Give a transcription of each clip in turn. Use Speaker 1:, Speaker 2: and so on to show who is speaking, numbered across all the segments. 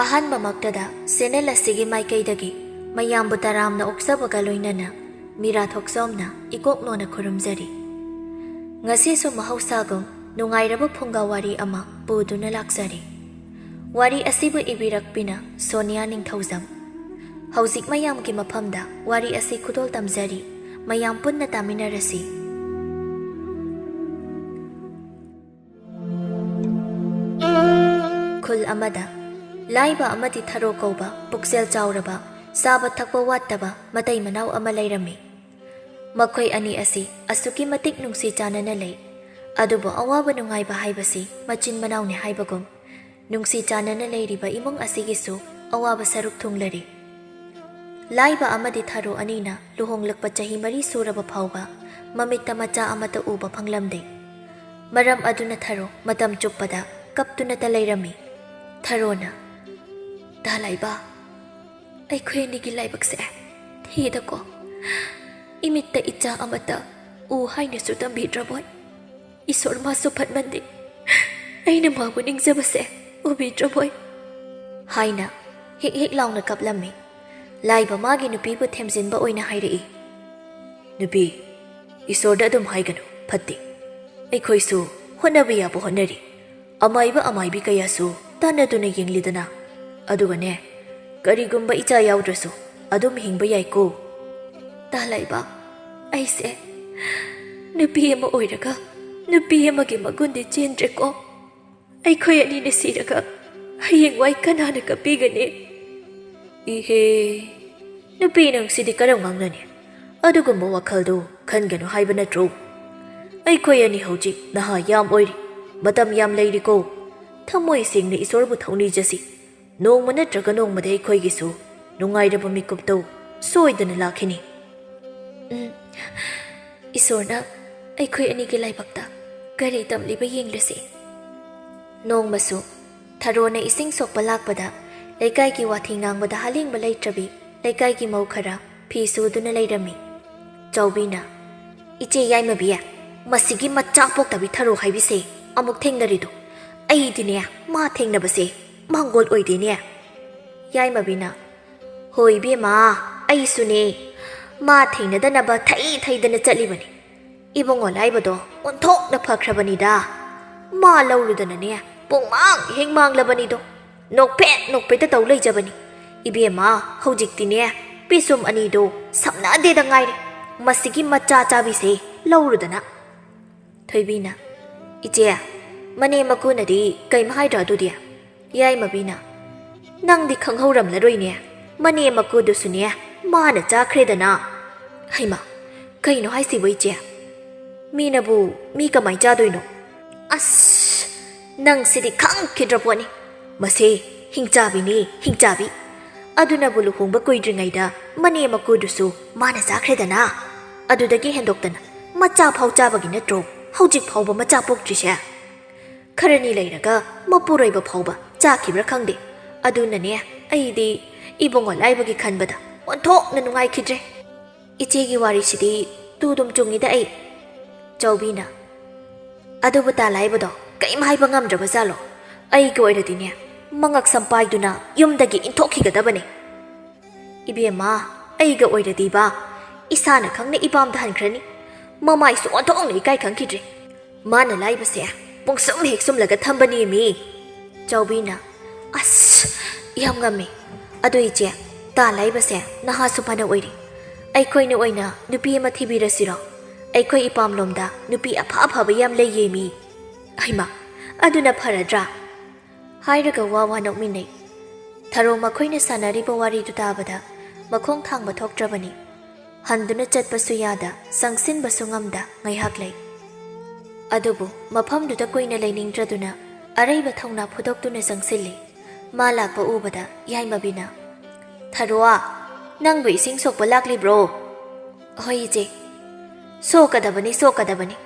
Speaker 1: ꯑꯍꯥꯟꯕꯃꯛꯇꯗ channel ꯑꯁꯤꯒꯤ ꯃꯥꯏꯀꯩꯗꯒꯤ ꯃꯌꯥꯝꯕꯨ ꯇꯔꯥꯝꯅ ꯑꯣꯛꯆꯕꯒ ꯂꯣꯏꯅꯅ ꯃꯤꯔꯥ ꯊꯣꯛꯆꯣꯝꯅ ꯏꯀꯣꯛꯂꯣꯟꯅ ꯈꯨꯔꯨꯝꯖꯔꯤ꯫ ꯉꯁꯤꯁꯨ ꯃꯍꯧꯁꯥꯒꯨꯝ ꯅꯨꯡꯉꯥꯏꯔꯕ ꯐꯨꯡꯒꯥ ꯋꯥꯔꯤ ꯑꯃ ꯄꯨꯗꯨꯅ ꯂꯥꯛꯆꯔꯤ꯫ ꯋꯥꯔꯤ ꯑꯁꯤꯕꯨ ꯏꯕꯤꯔꯛꯄꯤꯅ ꯁꯣꯅꯤꯌꯥ ꯅꯤꯡꯊꯧꯖꯝ꯫ ꯍꯧꯖꯤꯛ ꯃꯌꯥꯝꯒꯤ ꯃꯐꯝꯗ ꯋꯥꯔꯤ ꯑꯁꯤ ꯈꯨꯗꯣꯜ ꯇꯝꯖꯔꯤ꯫ ꯃꯌꯥꯝ ꯄꯨꯟꯅ ꯇꯥꯃꯤꯟꯅꯔꯁꯤ꯫ ꯈꯨꯜ ꯑꯃꯗ ꯂꯥꯏꯕ ꯑꯃꯗꯤ ꯊꯔꯣ ꯀꯧꯕ ꯄꯨꯛꯆꯦꯜ ꯆꯥꯎꯔꯕ ꯆꯥꯕ ꯊꯛꯄ ꯋꯥꯠꯇꯕ ꯃꯇꯩ ꯃꯅꯥꯎ ꯑꯃ ꯂꯩꯔꯝꯃꯤ꯫ ꯃꯈꯣꯏ ꯑꯅꯤ ꯑꯁꯤ ꯑꯁꯨꯛꯀꯤ ꯃꯇꯤꯛ ꯅꯨꯡꯁꯤ ꯆꯥꯟꯅꯅ ꯂꯩ꯫ ꯑꯗꯨꯕꯨ ꯑꯋꯥꯕ ꯅꯨꯡꯉꯥꯏꯕ ꯍꯥꯏꯕꯁꯤ ꯃꯆꯤꯟ ꯃꯅꯥꯎꯅꯤ ꯍꯥꯏꯕꯒꯨꯝ ꯅꯨꯡꯁꯤ ꯆꯥꯟꯅꯅ ꯂꯩꯔꯤꯕ ꯏꯃꯨꯡ ꯑꯁꯤꯒꯤꯁꯨ ꯑꯋꯥꯕ ꯁꯔꯨꯛ ꯊꯨꯡꯂꯔꯤ꯫ ꯂꯥꯏꯕ ꯑꯃꯗꯤ ꯊꯔꯣ ꯑꯅꯤꯅ ꯂꯨꯍꯣꯡꯂꯛꯄ ꯆꯍꯤ 4 ꯁꯨꯔꯕ ꯐꯥꯎꯕ ꯃꯃꯤꯠꯇ ꯃꯆꯥ ꯑꯃꯠꯇ ꯎꯕ ꯐꯪꯂꯝꯗꯦ꯫ ꯃꯔꯝ ꯑꯗꯨꯅ ꯊꯔꯣ ꯃꯇꯝ ꯆꯨꯞꯄꯗ ꯀꯞꯇꯨꯅꯇ ꯂꯩꯔꯝꯃꯤ꯫ ꯊꯔꯣꯅ, "ꯗꯥ ꯂꯥꯏꯕ, ꯑꯩꯈꯣꯏ ꯑꯅꯤꯒꯤ ꯂꯥꯏꯕꯛꯁꯦ ꯊꯤꯗꯀꯣ, ꯏꯃꯤꯠꯇ ꯏꯆꯥ ꯑꯃꯠꯇ ꯎ ꯍꯥꯏꯅꯁꯨ ꯇꯝꯕꯤꯗ꯭ꯔꯕꯣꯏ꯫ ꯏꯁꯣꯔ ꯃꯥꯁꯨ ꯐꯠꯃꯟꯗꯦ, ꯑꯩꯅ ꯃꯥꯕꯨ ꯅꯤꯡꯖꯕꯁꯦ ꯎꯕꯤꯗ꯭ꯔꯕꯣꯏ" ꯍꯥꯏꯅ ꯍꯤꯛ ꯍꯤꯛ ꯂꯥꯎꯅ ꯀꯞꯂꯝꯃꯤ꯫ ꯂꯥꯏꯕ ꯃꯥꯒꯤ ꯅꯨꯄꯤꯕꯨ ꯊꯦꯝꯖꯤꯟꯕ ꯑꯣꯏꯅ ꯍꯥꯏꯔꯛꯏ, "ꯅꯨꯄꯤ, ꯏꯁꯣꯔꯗ ꯑꯗꯨꯝ ꯍꯥꯏꯒꯅꯨ, ꯐꯠꯇꯦ꯫ ꯑꯩꯈꯣꯏꯁꯨ ꯍꯣꯠꯅꯕ ꯌꯥꯕ ꯍꯣꯠꯅꯔꯤ꯫ ꯑꯃꯥꯏꯕ ꯑꯃꯥꯏꯕꯤ ꯀꯌꯥꯁꯨ ꯇꯥꯟꯅꯗꯨꯅ ꯌꯦꯡꯂꯤꯗꯅ꯫ ꯑꯗꯨꯒꯅꯦ, ꯀꯔꯤꯒꯨꯝꯕ ꯏꯆꯥ ꯌꯥꯎꯗ꯭ꯔꯁꯨ ꯑꯗꯨꯝ ꯍꯤꯡꯕ ꯌꯥꯏꯀꯣ." "ꯗꯥ ꯂꯥꯏꯕ, ꯑꯩꯁꯦ ꯅꯨꯄꯤ ꯑꯃ ꯑꯣꯏꯔꯒ ꯅꯨꯄꯤ ꯑꯃꯒꯤ ꯃꯒꯨꯟꯗꯤ ꯆꯦꯟꯗ꯭ꯔꯦꯀꯣ꯫ ꯑꯩꯈꯣꯏ ꯑꯅꯤꯅ ꯁꯤꯔꯒ ꯍꯌꯦꯡꯋꯥꯏ ꯀꯅꯥꯅ ꯀꯞꯄꯤꯒꯅꯤ?" "ꯏꯍꯦ, ꯅꯨꯄꯤ ꯅꯪꯁꯤꯗꯤ ꯀꯔꯝ ꯉꯥꯡꯅꯅꯤ? ꯑꯗꯨꯒꯨꯝꯕ ꯋꯥꯈꯜꯗꯨ ꯈꯟꯒꯅꯨ ꯍꯥꯏꯕ ꯅꯠꯇ꯭ꯔꯣ? ꯑꯩꯈꯣꯏ ꯑꯅꯤ ꯍꯧꯖꯤꯛ ꯅꯍꯥ ꯌꯥꯝ ꯑꯣꯏꯔꯤ, ꯃꯇꯝ ꯌꯥꯝ ꯂꯩꯔꯤꯀꯣ꯫ ꯊꯃꯣꯏ ꯁꯦꯡꯅ ꯏꯁꯣꯔꯕꯨ ꯊꯧꯅꯤꯖꯁꯤ꯫ ꯅꯣꯡꯃ ꯅꯠꯇ꯭ꯔꯒ ꯅꯣꯡꯃꯗ ꯑꯩꯈꯣꯏꯒꯤꯁꯨ ꯅꯨꯡꯉꯥꯏꯔꯕ ꯃꯤꯀꯨꯞꯇꯨ ꯁꯣꯏꯗꯅ ꯂꯥꯛꯈꯤꯅꯤ." "ꯏꯁꯣꯔꯅ ꯑꯩꯈꯣꯏ ꯑꯅꯤꯒꯤ ꯂꯥꯏꯕꯛꯇ ꯀꯔꯤ ꯇꯝꯂꯤꯕ ꯌꯦꯡꯂꯁꯤ." ꯅꯣꯡꯃꯁꯨ ꯊꯔꯣꯅ ꯏꯁꯤꯡ ꯁꯣꯛꯄ ꯂꯥꯛꯄꯗ ꯂꯩꯀꯥꯏꯒꯤ ꯋꯥꯊꯤ ꯉꯥꯡꯕꯗ ꯍꯥꯂꯦꯡꯕ ꯂꯩꯇ꯭ꯔꯕꯤ ꯂꯩꯀꯥꯏꯒꯤ ꯃꯧ ꯈꯔ ꯐꯤ ꯁꯨꯗꯨꯅ ꯂꯩꯔꯝꯃꯤ꯫ ꯆꯥꯎꯕꯤꯅ, "ꯏꯆꯦ ꯌꯥꯏꯃꯕꯤ, ꯃꯁꯤꯒꯤ ꯃꯆꯥ ꯄꯣꯛꯇꯕꯤ ꯊꯔꯣ ꯍꯥꯏꯕꯤꯁꯦ ꯑꯃꯨꯛ ꯊꯦꯡꯅꯔꯤꯗꯣ꯫ ꯑꯩꯗꯤꯅꯦ ꯃꯥ ꯊꯦꯡꯅꯕꯁꯦ ꯃꯥꯡꯒꯣꯜ ꯑꯣꯏꯗꯦꯅꯦ." ꯌꯥꯏꯃꯕꯤꯅ, "ꯍꯣꯏ ꯏꯕꯦꯝꯃ, ꯑꯩꯁꯨꯅꯦ ꯃꯥ ꯊꯦꯡꯅꯗꯅꯕ ꯊꯩꯗꯅ ꯆꯠꯂꯤꯕꯅꯤ꯫ ꯏꯕꯨꯡꯉꯣ ꯂꯥꯏꯕꯗꯣ ꯑꯣꯟꯊꯣꯛꯅ ꯐꯈ꯭ꯔꯕꯅꯤꯗ꯫ ꯃꯥ ꯂꯧꯔꯨꯗꯅꯅꯦ ꯄꯨꯡꯃꯥꯡ ꯍꯦꯛ ꯃꯥꯡꯂꯕꯅꯤꯗꯣ꯫ ꯅꯣꯛꯐꯦꯠꯇ ꯇꯧ ꯂꯩꯖꯕꯅꯤ꯫ ꯏꯕꯦꯝꯃ, ꯍꯧꯖꯤꯛꯇꯤꯅꯦ ꯄꯤꯁꯨꯝ ꯑꯅꯤꯗꯣ ꯁꯝꯅꯗꯦꯗ ꯉꯥꯏꯔꯦ꯫ ꯃꯁꯤꯒꯤ ꯃꯆꯥ ꯆꯥꯕꯤꯁꯦ ꯂꯧꯔꯨꯗꯅ." ꯊꯣꯏꯕꯤꯅ, "ꯏꯆꯦ, ꯃꯅꯦ ꯃꯀꯨꯅꯗꯤ ꯀꯩꯝ ꯍꯥꯏꯗ꯭ꯔꯥ ꯑꯗꯨꯗꯤ?" ꯌꯥꯏꯃꯕꯤꯅ, "ꯅꯪꯗꯤ ꯈꯪꯍꯧꯔꯝꯂꯔꯣꯏꯅꯦ, ꯃꯅꯦ ꯃꯀꯨꯗꯨꯁꯨꯅꯦ ꯃꯥꯅ ꯆꯥꯈ꯭ꯔꯦꯗꯅ." "ꯍꯩꯃ, ꯀꯩꯅꯣ ꯍꯥꯏꯁꯤꯕꯣ ꯏꯆꯦ? ꯃꯤꯅꯕꯨ ꯃꯤ ꯀꯃꯥꯏ ꯆꯥꯗꯣꯏꯅꯣ? ꯑꯁ, ꯅꯪꯁꯤꯗꯤ ꯈꯪꯈꯤꯗ꯭ꯔ ꯄꯣꯠꯅꯤ꯫ ꯃꯁꯦ ꯍꯤꯡꯆꯥꯕꯤꯅꯤ, ꯍꯤꯡꯆꯥꯕꯤ꯫ ꯑꯗꯨꯅꯕꯨ ꯂꯨꯍꯣꯡꯕ ꯀꯨꯏꯗ꯭ꯔꯤꯉꯩꯗ ꯃꯅꯦ ꯃꯀꯨꯗꯨꯁꯨ ꯃꯥꯅ ꯆꯥꯈ꯭ꯔꯦꯗꯅ꯫ ꯑꯗꯨꯗꯒꯤ ꯍꯦꯟꯗꯣꯛꯇꯅ ꯃꯆꯥ ꯐꯥꯎ ꯆꯥꯕꯒꯤ ꯅꯠꯇ꯭ꯔꯣ ꯍꯧꯖꯤꯛ ꯐꯥꯎꯕ ꯃꯆꯥ ꯄꯣꯛꯇ꯭ꯔꯤꯁꯦ? ꯈꯔꯅꯤ ꯂꯩꯔꯒ ꯃꯄꯨꯔꯣꯏꯕ ꯐꯥꯎꯕ ꯆꯥꯈꯤꯕ꯭ꯔꯥ ꯈꯪꯗꯦ꯫ ꯑꯗꯨꯅꯅꯦ ꯑꯩꯗꯤ ꯏꯕꯨꯡꯉꯣ ꯂꯥꯏꯕꯒꯤ ꯈꯟꯕꯗ ꯑꯣꯟꯊꯣꯛꯅ ꯅꯨꯡꯉꯥꯏꯈꯤꯗ꯭ꯔꯦ꯫ ꯏꯆꯦꯒꯤ ꯋꯥꯔꯤꯁꯤꯗꯤ ꯇꯨꯗꯨꯝ ꯆꯨꯡꯉꯤꯗ ꯑꯩ." ꯆꯥꯎꯕꯤꯅ, "ꯑꯗꯨꯕꯨ ꯇꯥ ꯂꯥꯏꯕꯗꯣ ꯀꯩꯝ ꯍꯥꯏꯕ ꯉꯝꯗ꯭ꯔꯕꯖꯥꯠꯂꯣ? ꯑꯩꯒ ꯑꯣꯏꯔꯗꯤꯅꯦ ꯃꯉꯛ ꯁꯝꯄꯥꯏꯗꯨꯅ ꯌꯨꯝꯗꯒꯤ ꯏꯟꯊꯣꯛꯈꯤꯒꯗꯕꯅꯤ." "ꯏꯕꯦꯝꯃ, ꯑꯩꯒ ꯑꯣꯏꯔꯗꯤꯕ ꯏꯁꯥꯅ ꯈꯪꯅ ꯏꯄꯥꯝꯗ ꯍꯟꯈ꯭ꯔꯅꯤ꯫ ꯃꯃꯥꯏꯁꯨ ꯑꯣꯟꯊꯣꯛꯅ ꯏꯀꯥꯏ ꯈꯪꯈꯤꯗ꯭ꯔꯦ꯫ ꯃꯥꯅ ꯂꯥꯏꯕꯁꯦ ꯄꯨꯡꯁꯨꯝ ꯍꯦꯛ ꯁꯨꯝꯂꯒ ꯊꯝꯕꯅꯦꯃꯤ." ꯆꯥꯎꯕꯤꯅ, "ꯑꯁ, ꯌꯥꯝ ꯉꯝꯃꯤ꯫ ꯑꯗꯨ ꯏꯆꯦ, ꯇꯥ ꯂꯥꯏꯕꯁꯦ ꯅꯍꯥꯁꯨ ꯐꯅ ꯑꯣꯏꯔꯤ꯫ ꯑꯩꯈꯣꯏꯅ ꯑꯣꯏꯅ ꯅꯨꯄꯤ ꯑꯃ ꯊꯤꯕꯤꯔꯁꯤꯔꯣ? ꯑꯩꯈꯣꯏ ꯏꯄꯥꯝꯂꯣꯝꯗ ꯅꯨꯄꯤ ꯑꯐ ꯑꯐꯕ ꯌꯥꯝ ꯂꯩꯌꯦꯃꯤ." "ꯍꯩꯃ, ꯑꯗꯨꯅ ꯐꯔꯗ꯭ꯔꯥ?" ꯍꯥꯏꯔꯒ ꯋꯥ ꯅꯣꯛꯃꯤꯟꯅꯩ꯫ ꯊꯔꯣ ꯃꯈꯣꯏꯅ ꯁꯥꯟꯅꯔꯤꯕ ꯋꯥꯔꯤꯗꯨ ꯇꯥꯕꯗ ꯃꯈꯣꯡ ꯊꯥꯡꯕ ꯊꯣꯛꯇ꯭ꯔꯕꯅꯤ꯫ ꯍꯟꯗꯨꯅ ꯆꯠꯄꯁꯨ ꯌꯥꯗ, ꯆꯪꯁꯤꯟꯕꯁꯨ ꯉꯝꯗ ꯉꯥꯏꯍꯥꯛ ꯂꯩ꯫ ꯑꯗꯨꯕꯨ ꯃꯐꯝꯗꯨꯗ ꯀꯨꯏꯅ ꯂꯩꯅꯤꯡꯗ꯭ꯔꯗꯨꯅ ꯑꯔꯩꯕ ꯊꯧꯅꯥ ꯐꯨꯗꯣꯛꯇꯨꯅ ꯆꯪꯁꯤꯜꯂꯤ꯫ ꯃꯥ ꯂꯥꯛꯄ ꯎꯕꯗ ꯌꯥꯏꯃꯕꯤꯅ, "ꯊꯔꯣ, ꯅꯪꯕꯨ ꯏꯁꯤꯡ ꯁꯣꯛꯄ ꯂꯥꯛꯂꯤꯕ꯭ꯔꯣ?" "ꯍꯣꯏ ꯏꯆꯦ, ꯁꯣꯛꯀꯗꯕꯅꯤ.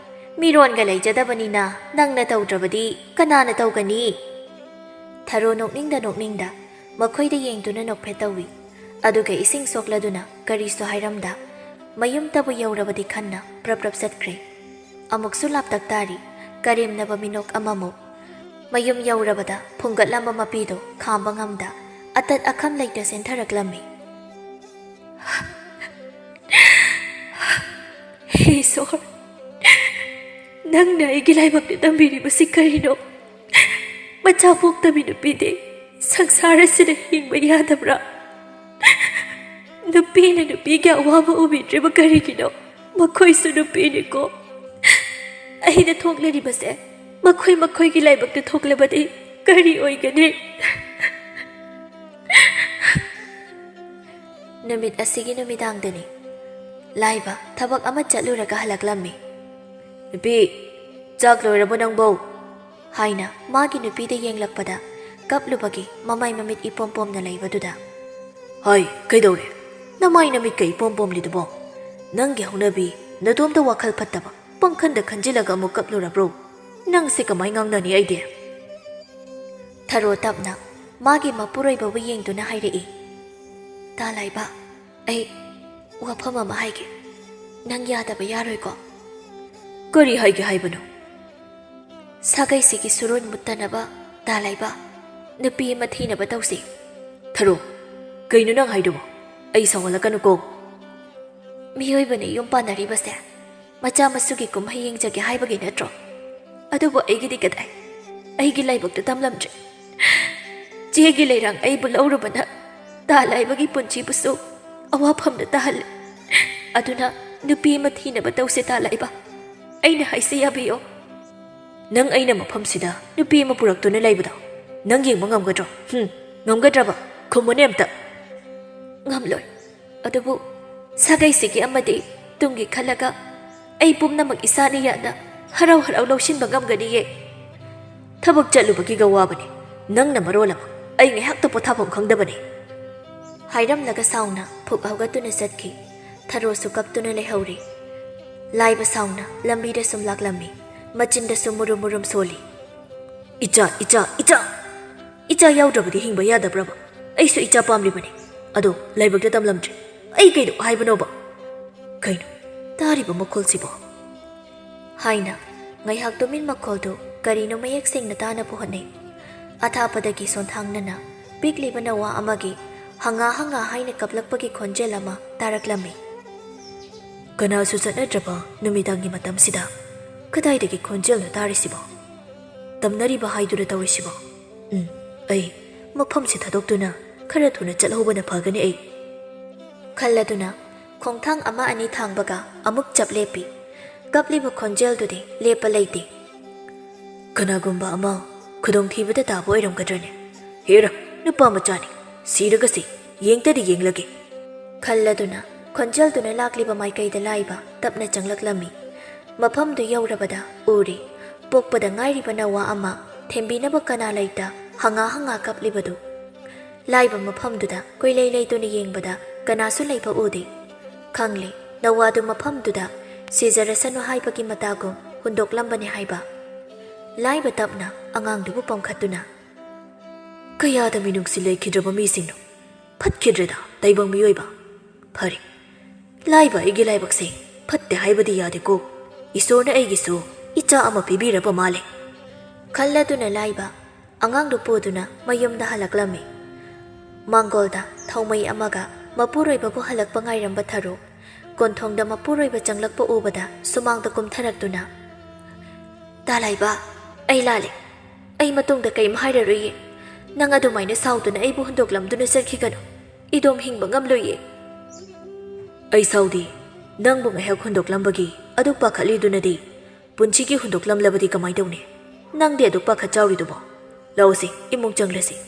Speaker 1: ꯃꯤꯔꯣꯟꯒ ꯂꯩꯖꯗꯕꯅꯤꯅ ꯅꯪꯅ ꯇꯧꯗ꯭ꯔꯕꯗꯤ ꯀꯅꯥꯅ ꯇꯧꯒꯅꯤ?" ꯊꯔꯣ ꯅꯣꯛꯅꯤꯡꯗ ꯃꯈꯣꯏꯗ ꯌꯦꯡꯗꯨꯅ ꯅꯣꯛꯐꯦꯠ ꯇꯧꯏ꯫ ꯑꯗꯨꯒ ꯏꯁꯤꯡ ꯁꯣꯛꯂꯗꯨꯅ ꯀꯔꯤꯁꯨ ꯍꯥꯏꯔꯝꯗ ꯃꯌꯨꯝꯇꯕꯨ ꯌꯧꯔꯕꯗꯤ ꯈꯟꯅ ꯄ꯭ꯔꯞ ꯆꯠꯈ꯭ꯔꯦ꯫ ꯑꯃꯨꯛꯁꯨ ꯂꯥꯞꯇꯛ ꯇꯥꯔꯤ ꯀꯔꯦꯝꯅꯕ ꯃꯤꯅꯣꯛ ꯑꯃꯃꯨꯛ꯫ ꯃꯌꯨꯝ ꯌꯧꯔꯕꯗ ꯐꯨꯡꯒꯠꯂꯝꯕ ꯃꯄꯤꯗꯣ ꯈꯥꯝꯕ ꯉꯝꯗ ꯑꯇꯠ ꯑꯈꯝ ꯂꯩꯇ ꯆꯦꯟꯊꯔꯛꯂꯝꯃꯤ꯫ ꯏꯁꯣꯔ, ꯅꯪꯅ ꯑꯩꯒꯤ ꯂꯥꯏꯕꯛꯇ ꯇꯝꯕꯤꯔꯤꯕꯁꯤ ꯀꯔꯤꯅꯣ? ꯃꯆꯥ ꯄꯣꯛꯇꯕꯤ ꯅꯨꯄꯤꯗꯤ ꯁꯪꯁꯥꯔ ꯑꯁꯤꯗ ꯍꯤꯡꯕ ꯌꯥꯗꯕ꯭ꯔꯥ? ꯅꯨꯄꯤꯅ ꯅꯨꯄꯤꯒꯤ ꯑꯋꯥꯕ ꯎꯕꯤꯗ꯭ꯔꯤꯕ ꯀꯔꯤꯒꯤꯅꯣ? ꯃꯈꯣꯏꯁꯨ ꯅꯨꯄꯤꯅꯤꯀꯣ꯫ ꯑꯩꯅ ꯊꯣꯛꯂꯤꯕꯁꯦ ꯃꯈꯣꯏꯒꯤ ꯂꯥꯏꯕꯛꯇ ꯊꯣꯛꯂꯕꯗꯤ ꯀꯔꯤ ꯑꯣꯏꯒꯅꯤ? ꯅꯨꯃꯤꯠ ꯑꯁꯤꯒꯤ ꯅꯨꯃꯤꯗꯥꯡꯗꯅꯤ ꯂꯥꯏꯕ ꯊꯕꯛ ꯑꯃ ꯆꯠꯂꯨꯔꯒ ꯍꯜꯂꯛꯂꯝꯃꯤ꯫ ꯅꯨꯄꯤ, ꯆꯥꯛ ꯂꯣꯏꯔꯕꯣ ꯅꯪꯕꯣ? ꯍꯥꯏꯅ ꯃꯥꯒꯤ ꯅꯨꯄꯤꯗ ꯌꯦꯡꯂꯛꯄꯗ ꯀꯞꯂꯨꯕꯒꯤ ꯃꯃꯥꯏ ꯃꯃꯤꯠ ꯏꯄꯣꯝ ꯄꯣꯝꯅ ꯂꯩꯕꯗꯨꯗ, ꯍꯣꯏ ꯀꯩꯗꯧꯔꯦ? ꯅꯃꯥꯏ ꯅꯃꯤꯠꯀ ꯏꯄꯣꯝ ꯄꯣꯝꯂꯤꯗꯨꯕꯣ? ꯅꯪꯒꯤ ꯍꯧꯅꯕꯤ ꯅꯇꯣꯝꯇ ꯋꯥꯈꯜ ꯐꯠꯇꯕ ꯄꯪꯈꯟꯗ ꯈꯟꯖꯤꯜꯂꯒ ꯑꯃꯨꯛ ꯀꯞꯂꯨꯔꯕ꯭ꯔꯣ? ꯅꯪꯁꯦ ꯀꯃꯥꯏ ꯉꯥꯡꯅꯅꯤ ꯑꯩꯗꯤ? ꯊꯔꯣ ꯇꯞꯅ ꯃꯥꯒꯤ ꯃꯄꯨꯔꯣꯏꯕꯕꯨ ꯌꯦꯡꯗꯨꯅ ꯍꯥꯏꯔꯛꯏ꯫ ꯇꯥ ꯂꯥꯏꯕ, ꯑꯩ ꯋꯥꯐꯝ ꯑꯃ ꯍꯥꯏꯒꯦ, ꯅꯪ ꯌꯥꯗꯕ ꯌꯥꯔꯣꯏꯀꯣ? ꯀꯔꯤ ꯍꯥꯏꯒꯦ ꯍꯥꯏꯕꯅꯣ? ꯁꯥꯒꯩꯁꯤꯒꯤ ꯁꯨꯔꯣꯟ ꯃꯨꯠꯇꯅꯕ ꯇꯥ ꯂꯥꯏꯕ, ꯅꯨꯄꯤ ꯑꯃ ꯊꯤꯅꯕ ꯇꯧꯁꯤ꯫ ꯊꯔꯣ, ꯀꯩꯅꯣ ꯅꯪ ꯍꯥꯏꯗꯨꯕꯣ? ꯑꯩ ꯁꯥꯎꯍꯜꯂꯛꯀꯅꯨꯀꯣ꯫ ꯃꯤꯑꯣꯏꯕꯅ ꯌꯨꯝ ꯄꯥꯟꯅꯔꯤꯕꯁꯦ ꯃꯆꯥ ꯃꯁꯨꯒꯤ ꯀꯨꯝꯍꯩ ꯌꯦꯡꯖꯒꯦ ꯍꯥꯏꯕꯒꯤ ꯅꯠꯇ꯭ꯔꯣ? ꯑꯗꯨꯕꯨ ꯑꯩꯒꯤꯗꯤ ꯀꯗꯥꯏ? ꯑꯩꯒꯤ ꯂꯥꯏꯕꯛꯇ ꯇꯝꯂꯝꯗ꯭ꯔꯦ꯫ ꯆꯦꯒꯤ ꯂꯩꯔꯥꯡ ꯑꯩꯕꯨ ꯂꯧꯔꯨꯕꯅ ꯇꯥ ꯂꯥꯏꯕꯒꯤ ꯄꯨꯟꯁꯤꯕꯨꯁꯨ ꯑꯋꯥꯐꯝꯗ ꯇꯥꯍꯜꯂꯦ꯫ ꯑꯗꯨꯅ ꯅꯨꯄꯤ ꯑꯃ ꯊꯤꯅꯕ ꯇꯧꯁꯦ ꯇꯥ ꯂꯥꯏꯕ, ꯑꯩꯅ ꯍꯥꯏꯁꯦ ꯌꯥꯕꯤꯌꯣ꯫ ꯅꯪ ꯑꯩꯅ ꯃꯐꯝꯁꯤꯗ ꯅꯨꯄꯤ ꯑꯃ ꯄꯨꯔꯛꯇꯨꯅ ꯂꯩꯕꯗꯣ ꯅꯪ ꯌꯦꯡꯕ ꯉꯝꯒꯗ꯭ꯔꯣ? ꯉꯝꯒꯗ꯭ꯔꯕ? ꯈꯨꯝꯃꯨꯅꯦ ꯑꯝꯇ꯫ ꯉꯝꯂꯣꯏ, ꯑꯗꯨꯕꯨ ꯁꯥꯒꯩꯁꯤꯒꯤ ꯑꯃꯗꯤ ꯇꯨꯡꯒꯤ ꯈꯜꯂꯒ ꯑꯩ ꯄꯨꯝꯅꯃꯛ ꯏꯁꯥꯅ ꯌꯥꯅ ꯍꯔꯥꯎ ꯍꯔꯥꯎ ꯂꯧꯁꯤꯟꯕ ꯉꯝꯒꯅꯤꯌꯦ꯫ ꯊꯕꯛ ꯆꯠꯂꯨꯕꯒꯤꯒ ꯋꯥꯕꯅꯤ, ꯅꯪꯅ ꯃꯔꯣꯜ ꯑꯃ ꯑꯩ ꯉꯥꯏꯍꯥꯛꯇ ꯄꯣꯊꯥꯐꯝ ꯈꯪꯗꯕꯅꯤ꯫ ꯍꯥꯏꯔꯝꯂꯒ ꯁꯥꯎꯅ ꯐꯨꯛ ꯍꯧꯒꯠꯇꯨꯅ ꯆꯠꯈꯤ꯫ ꯊꯔꯣꯁꯨ ꯀꯞꯇꯨꯅ ꯂꯩꯍꯧꯔꯤ꯫ ꯂꯥꯏꯕ ꯁꯥꯎꯅ ꯂꯝꯕꯤꯗ ꯁꯨꯝ ꯂꯥꯛꯂꯝꯃꯤ, ꯃꯆꯤꯟꯗꯁꯨ ꯃꯨꯔꯨꯝ ꯃꯨꯔꯨꯝ ꯁꯣꯜꯂꯤ꯫ ꯏꯆꯥ, ꯏꯆꯥ, ꯏꯆꯥ! ꯏꯆꯥ ꯌꯥꯎꯗ꯭ꯔꯕꯗꯤ ꯍꯤꯡꯕ ꯌꯥꯗꯕ꯭ꯔꯕ? ꯑꯩꯁꯨ ꯏꯆꯥ ꯄꯥꯝꯂꯤꯕꯅꯤ, ꯑꯗꯣ ꯂꯥꯏꯕꯛꯇ ꯇꯝꯂꯝꯗ꯭ꯔꯦ꯫ ꯑꯩ ꯀꯩꯗꯧ ꯍꯥꯏꯕꯅꯣꯕ? ꯀꯩꯅꯣ ꯇꯥꯔꯤꯕ ꯃꯈꯣꯜꯁꯤꯕꯣ? ꯍꯥꯏꯅ ꯉꯥꯏꯍꯥꯛ ꯇꯨꯃꯤꯟ ꯃꯈꯣꯜꯗꯨ ꯀꯔꯤꯅꯣ ꯃꯌꯦꯛ ꯁꯦꯡꯅ ꯇꯥꯅꯕ ꯍꯣꯠꯅꯩ꯫ ꯑꯊꯥꯞꯄꯗꯒꯤ ꯁꯣꯟꯊꯥꯡꯅꯅ ꯄꯤꯛꯂꯤꯕ ꯅꯋꯥ ꯑꯃꯒꯤ ꯍꯪꯉꯥ ꯍꯪꯉꯥ ꯍꯥꯏꯅ ꯀꯞꯂꯛꯄꯒꯤ ꯈꯣꯟꯖꯦꯜ ꯑꯃ ꯇꯥꯔꯛꯂꯝꯃꯤ꯫ ꯀꯅꯥꯁꯨ ꯆꯠꯅꯗ꯭ꯔꯕ ꯅꯨꯃꯤꯗꯥꯡꯒꯤ ꯃꯇꯝꯁꯤꯗ ꯀꯗꯥꯏꯗꯒꯤ ꯈꯣꯟꯖꯦꯜꯅꯣ ꯇꯥꯔꯤꯁꯤꯕꯣ? ꯇꯝꯅꯔꯤꯕ ꯍꯥꯏꯗꯨꯅ ꯇꯧꯔꯤꯁꯤꯕꯣ? ꯑꯩ ꯃꯐꯝꯁꯤ ꯊꯥꯗꯣꯛꯇꯨꯅ ꯈꯔ ꯊꯨꯅ ꯆꯠꯍꯧꯕꯅ ꯐꯒꯅꯤ ꯑꯩ ꯈꯜꯂꯗꯨꯅ ꯈꯣꯡꯊꯥꯡ ꯑꯃ ꯑꯅꯤ ꯊꯥꯡꯕꯒ ꯑꯃꯨꯛ ꯆꯞ ꯂꯦꯞꯄꯤ꯫ ꯀꯞꯂꯤꯕ ꯈꯣꯟꯖꯦꯜꯗꯨꯗꯤ ꯂꯦꯞꯄ ꯂꯩꯇꯦ꯫ ꯀꯅꯥꯒꯨꯝꯕ ꯑꯃ ꯈꯨꯗꯣꯡꯊꯤꯕꯗ ꯇꯥꯕ ꯑꯣꯏꯔꯝꯒꯗ꯭ꯔꯅꯦ? ꯍꯦꯔ, ꯅꯨꯄꯥ ꯃꯆꯥꯅꯤ, ꯁꯤꯔꯒꯁꯤ ꯌꯦꯡꯇꯗꯤ ꯌꯦꯡꯂꯒꯦ ꯈꯜꯂꯗꯨꯅ ꯈꯣꯟꯖꯦꯜꯗꯨꯅ ꯂꯥꯛꯂꯤꯕ ꯃꯥꯏꯀꯩꯗ ꯂꯥꯏꯕ ꯇꯞꯅ ꯆꯪꯂꯛꯂꯝꯃꯤ꯫ ꯃꯐꯝꯗꯨ ꯌꯧꯔꯕꯗ ꯎꯔꯤ ꯄꯣꯛꯄꯗ ꯉꯥꯏꯔꯤꯕ ꯅꯋꯥ ꯑꯃ ꯊꯦꯝꯕꯤꯅꯕ ꯀꯅꯥ ꯂꯩꯇ ꯍꯪꯉꯥ ꯍꯪꯉꯥ ꯀꯞꯂꯤꯕꯗꯨ꯫ ꯂꯥꯏꯕ ꯃꯐꯝꯗꯨꯗ ꯀꯣꯏꯂꯩ ꯂꯩꯇꯨꯅ ꯌꯦꯡꯕꯗ ꯀꯅꯥꯁꯨ ꯂꯩꯕ ꯎꯗꯦ꯫ ꯈꯪꯂꯦ ꯅꯋꯥꯗꯨ ꯃꯐꯝꯗꯨꯗ ꯁꯤꯖꯔꯁꯅꯨ ꯍꯥꯏꯕꯒꯤ ꯃꯇꯥꯒꯨꯝ ꯍꯨꯟꯗꯣꯛꯂꯝꯕꯅꯤ ꯍꯥꯏꯕ꯫ ꯂꯥꯏꯕ ꯇꯞꯅ ꯑꯉꯥꯡꯗꯨꯕꯨ ꯄꯝꯈꯠꯇꯨꯅ, ꯀꯌꯥꯗ ꯃꯤꯅꯨꯡꯁꯤ ꯂꯩꯈꯤꯗ꯭ꯔꯕ ꯃꯤꯁꯤꯡꯅꯣ, ꯐꯠꯈꯤꯗ꯭ꯔꯦꯗ ꯇꯥꯏꯕꯪ ꯃꯤꯑꯣꯏꯕ꯫ ꯐꯔꯦ, ꯂꯥꯏꯕ ꯑꯩꯒꯤ ꯂꯥꯏꯕꯛꯁꯦ ꯐꯠꯇꯦ ꯍꯥꯏꯕꯗꯤ ꯌꯥꯗꯦꯀꯣ꯫ ꯏꯁꯣꯔꯅ ꯑꯩꯒꯤꯁꯨ ꯏꯆꯥ ꯑꯃ ꯄꯤꯕꯤꯔꯕ ꯃꯥꯜꯂꯦ ꯈꯜꯂꯗꯨꯅ ꯂꯥꯏꯕ ꯑꯉꯥꯡꯗꯨ ꯄꯨꯗꯨꯅ ꯃꯌꯨꯝꯗ ꯍꯜꯂꯛꯂꯝꯃꯤ꯫ ꯃꯥꯡꯒꯣꯜꯗ ꯊꯧꯃꯩ ꯑꯃꯒ ꯃꯄꯨꯔꯣꯏꯕꯕꯨ ꯍꯜꯂꯛꯄ ꯉꯥꯏꯔꯝꯕ ꯊꯔꯣ ꯀꯣꯟꯊꯣꯡꯗ ꯃꯄꯨꯔꯣꯏꯕ ꯆꯪꯂꯛꯄ ꯎꯕꯗ ꯁꯨꯃꯥꯡꯗ ꯀꯨꯝꯊꯔꯛꯇꯨꯅ, ꯇꯥ ꯂꯥꯏꯕ, ꯑꯩ ꯂꯥꯜꯂꯦ, ꯑꯩ ꯃꯇꯨꯡꯗ ꯀꯔꯤꯝ ꯍꯥꯏꯔꯔꯣꯏꯌꯦ꯫ ꯅꯪ ꯑꯗꯨꯃꯥꯏꯅ ꯁꯥꯎꯗꯨꯅ ꯑꯩꯕꯨ ꯍꯨꯟꯗꯣꯛꯂꯝꯗꯨꯅ ꯆꯠꯈꯤꯒꯅꯨ, ꯏꯗꯣꯝ ꯍꯤꯡꯕ ꯉꯝꯂꯣꯏꯌꯦ꯫ ꯑꯩ ꯁꯥꯎꯗꯤ ꯅꯪꯕꯨ ꯉꯥꯏꯍꯥꯛ ꯍꯨꯟꯗꯣꯛꯂꯝꯕꯒꯤ ꯑꯗꯨꯛ ꯄꯥꯈꯠꯂꯤꯗꯨꯅꯗꯤ ꯄꯨꯟꯁꯤꯒꯤ ꯍꯨꯟꯗꯣꯛꯂꯝꯂꯕꯗꯤ ꯀꯃꯥꯏ ꯇꯧꯅꯤ? ꯅꯪꯗꯤ ꯑꯗꯨꯛ ꯄꯥꯈꯠꯆꯥꯎꯔꯤꯗꯨꯕꯣ? ꯂꯥꯛꯎꯁꯤ ꯏꯃꯨꯡ ꯆꯪꯂꯁꯤ,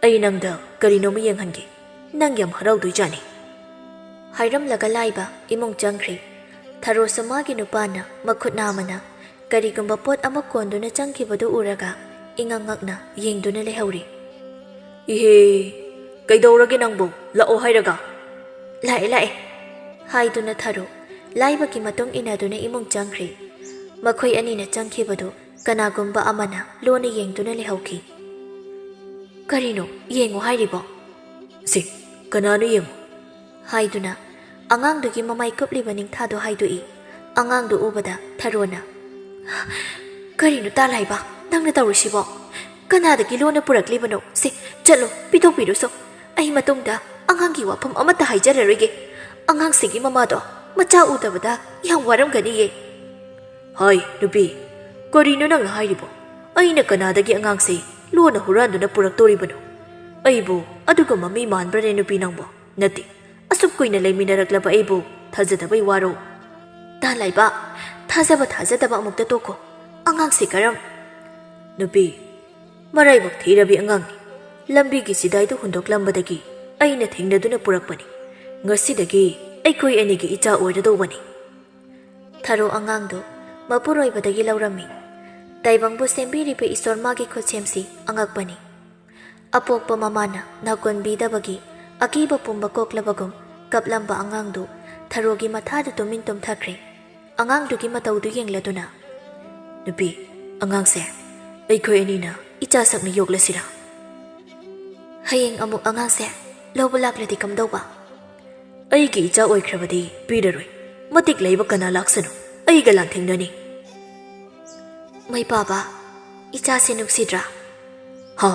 Speaker 1: ꯑꯩ ꯅꯪꯗ ꯀꯔꯤꯅꯣꯃ ꯌꯦꯡꯍꯟꯒꯦ, ꯅꯪ ꯌꯥꯝ ꯍꯔꯥꯎꯗꯣꯏꯖꯥꯅꯤ꯫ ꯍꯥꯏꯔꯝꯂꯒ ꯂꯥꯏꯕ ꯏꯃꯨꯡ ꯆꯪꯈ꯭ꯔꯤ꯫ ꯊꯔꯣꯁꯨ ꯃꯥꯒꯤ ꯅꯨꯄꯥꯅ ꯃꯈꯨꯠ ꯅꯥꯝꯃꯅ ꯀꯔꯤꯒꯨꯝꯕ ꯄꯣꯠ ꯑꯃ ꯀꯣꯟꯗꯨꯅ ꯆꯪꯈꯤꯕꯗꯨ ꯎꯔꯒ ꯏꯉꯛ ꯉꯛꯅ ꯌꯦꯡꯗꯨꯅ ꯂꯩꯍꯧꯔꯤ꯫ ꯏꯍꯦ, ꯀꯩꯗꯧꯔꯒꯦ ꯅꯪꯕꯨ? ꯂꯥꯛꯑꯣ ꯍꯥꯏꯔꯒ? ꯂꯥꯛꯑꯦ ꯂꯥꯛꯑꯦ ꯍꯥꯏꯗꯨꯅ ꯊꯔꯣ ꯂꯥꯏꯕꯒꯤ ꯃꯇꯨꯡ ꯏꯟꯅꯗꯨꯅ ꯏꯃꯨꯡ ꯆꯪꯈ꯭ꯔꯤ꯫ ꯃꯈꯣꯏ ꯑꯅꯤꯅ ꯆꯪꯈꯤꯕꯗꯨ ꯀꯅꯥꯒꯨꯝꯕ ꯑꯃꯅ ꯂꯣꯟꯅ ꯌꯦꯡꯗꯨꯅ ꯂꯩꯍꯧꯈꯤ꯫ ꯀꯔꯤꯅꯣ ꯌꯦꯡꯉꯨ ꯍꯥꯏꯔꯤꯕꯣ? ꯁꯤ ꯀꯅꯥꯅꯣ ꯌꯦꯡꯉꯨ ꯍꯥꯏꯗꯨꯅ ꯑꯉꯥꯡꯗꯨꯒꯤ ꯃꯃꯥꯏ ꯀꯨꯞꯂꯤꯕ ꯅꯤꯡꯊꯥꯗꯨ ꯍꯥꯏꯗꯣꯛꯏ꯫ ꯑꯉꯥꯡꯗꯨ ꯎꯕꯗ ꯊꯔꯣꯅ, ꯀꯔꯤꯅꯣ ꯇꯥ ꯂꯥꯏꯕ, ꯅꯪꯅ ꯇꯧꯔꯤꯁꯤꯕꯣ? ꯀꯅꯥꯗꯒꯤ ꯂꯣꯟꯅ ꯄꯨꯔꯛꯂꯤꯕꯅꯣ? ꯁꯤ ꯆꯠꯂꯣ ꯄꯤꯊꯣꯛꯄꯤꯔꯨꯁꯣ, ꯑꯩ ꯃꯇꯨꯡꯗ ꯑꯉꯥꯡꯒꯤ ꯋꯥꯐꯝ ꯑꯃꯠꯇ ꯍꯥꯏꯖꯔꯔꯣꯏꯒꯦ ꯑꯉꯥꯡꯁꯤꯒꯤ ꯃꯃꯥꯗꯣ ꯃꯆꯥ ꯎꯗꯕꯗ ꯌꯥꯝ ꯋꯥꯔꯝꯒꯅꯤꯌꯦ ꯍꯥꯏ ꯅꯨꯄꯤ ꯀꯔꯤꯅꯣ ꯅꯪꯅ ꯍꯥꯏꯔꯤꯕꯣ ꯑꯩꯅ ꯀꯅꯥꯗꯒꯤ ꯑꯉꯥꯡꯁꯦ ꯂꯣꯟꯅ ꯍꯨꯔꯥꯟꯗꯨꯅ ꯄꯨꯔꯛꯇꯣꯔꯤꯕꯅꯣ ꯑꯩꯕꯨ ꯑꯗꯨꯒꯨꯝꯕ ꯃꯤ ꯃꯥꯟꯕ꯭ꯔꯅꯦ ꯅꯨꯄꯤ ꯅꯪꯕꯣ ꯅꯠꯇꯦ ꯑꯁꯨꯛ ꯀꯨꯏꯅ ꯂꯩꯃꯤꯟꯅꯔꯛꯂꯕ ꯑꯩꯕꯨ ꯊꯥꯖꯗꯕꯩ ꯋꯥꯔꯣ ꯇꯥꯂꯥꯏꯕ ꯊꯥꯖꯕ ꯊꯥꯖꯗꯕ ꯑꯃꯨꯛꯇ ꯇꯣꯛꯈꯣ ꯑꯉꯥꯡꯁꯦ ꯀꯔꯝ ꯅꯨꯄꯤ ꯃꯔꯥꯏꯕꯛ ꯊꯤꯔꯕꯤ ꯑꯉꯥꯡꯅꯤ ꯂꯝꯕꯤꯒꯤ ꯆꯤꯗꯥꯏꯗ ꯍꯨꯟꯗꯣꯛꯂꯝꯕꯗꯒꯤ ꯑꯩꯅ ꯊꯦꯡꯅꯗꯨꯅ ꯄꯨꯔꯛꯄꯅꯤ ꯉꯁꯤꯗꯒꯤ ꯑꯩꯈꯣꯏ ꯑꯅꯤꯒꯤ ꯏꯆꯥ ꯑꯣꯏꯔꯗꯧꯕꯅꯤ ꯊꯔꯣ ꯑꯉꯥꯡꯗꯣ ꯃꯄꯨꯔꯣꯏꯕꯗꯒꯤ ꯂꯧꯔꯝꯃꯤ ꯇꯥꯏꯕꯪꯕꯨ ꯁꯦꯝꯕꯤꯔꯤꯕ ꯏꯁꯣꯔ ꯃꯥꯒꯤ ꯈꯨꯠꯁꯦꯝꯁꯤ ꯑꯉꯛꯄꯅꯤ ꯑꯄꯣꯛꯄ ꯃꯃꯥꯅ ꯅꯥꯀꯣꯟꯕꯤꯗꯕꯒꯤ ꯑꯀꯤꯕ ꯄꯨꯝꯕ ꯀꯣꯛꯂꯕꯒꯨꯝ ꯀꯞꯂꯝꯕ ꯑꯉꯥꯡꯗꯨ ꯊꯔꯣꯒꯤ ꯃꯊꯥꯗ ꯇꯨꯃꯤꯟ ꯇꯨꯝꯊꯈ꯭ꯔꯦ ꯑꯉꯥꯡꯗꯨꯒꯤ ꯃꯇꯧꯗꯨ ꯌꯦꯡꯂꯗꯨꯅ ꯅꯨꯄꯤ ꯑꯉꯥꯡꯁꯦ ꯑꯩꯈꯣꯏ ꯑꯅꯤꯅ ꯏꯆꯥ ꯁꯛꯅ ꯌꯣꯛꯂꯁꯤꯔꯥ ꯍꯌꯦꯡ ꯑꯃꯨꯛ ꯑꯉꯥꯡꯁꯦ ꯂꯧꯕ ꯂꯥꯛꯂꯗꯤ ꯀꯝꯗꯧꯕ ꯑꯩꯒꯤ ꯏꯆꯥ ꯑꯣꯏꯈ꯭ꯔꯕꯗꯤ ꯄꯤꯔꯔꯣꯏ ꯃꯇꯤꯛ ꯂꯩꯕ ꯀꯅꯥ ꯂꯥꯛꯁꯅꯨ ꯑꯩꯒ ꯂꯥꯟꯊꯦꯡꯅꯅꯤ ꯃꯩ ꯄꯥꯕ ꯏꯆꯥꯁꯦ ꯅꯨꯡꯁꯤꯗ꯭ꯔꯥ ꯍꯥ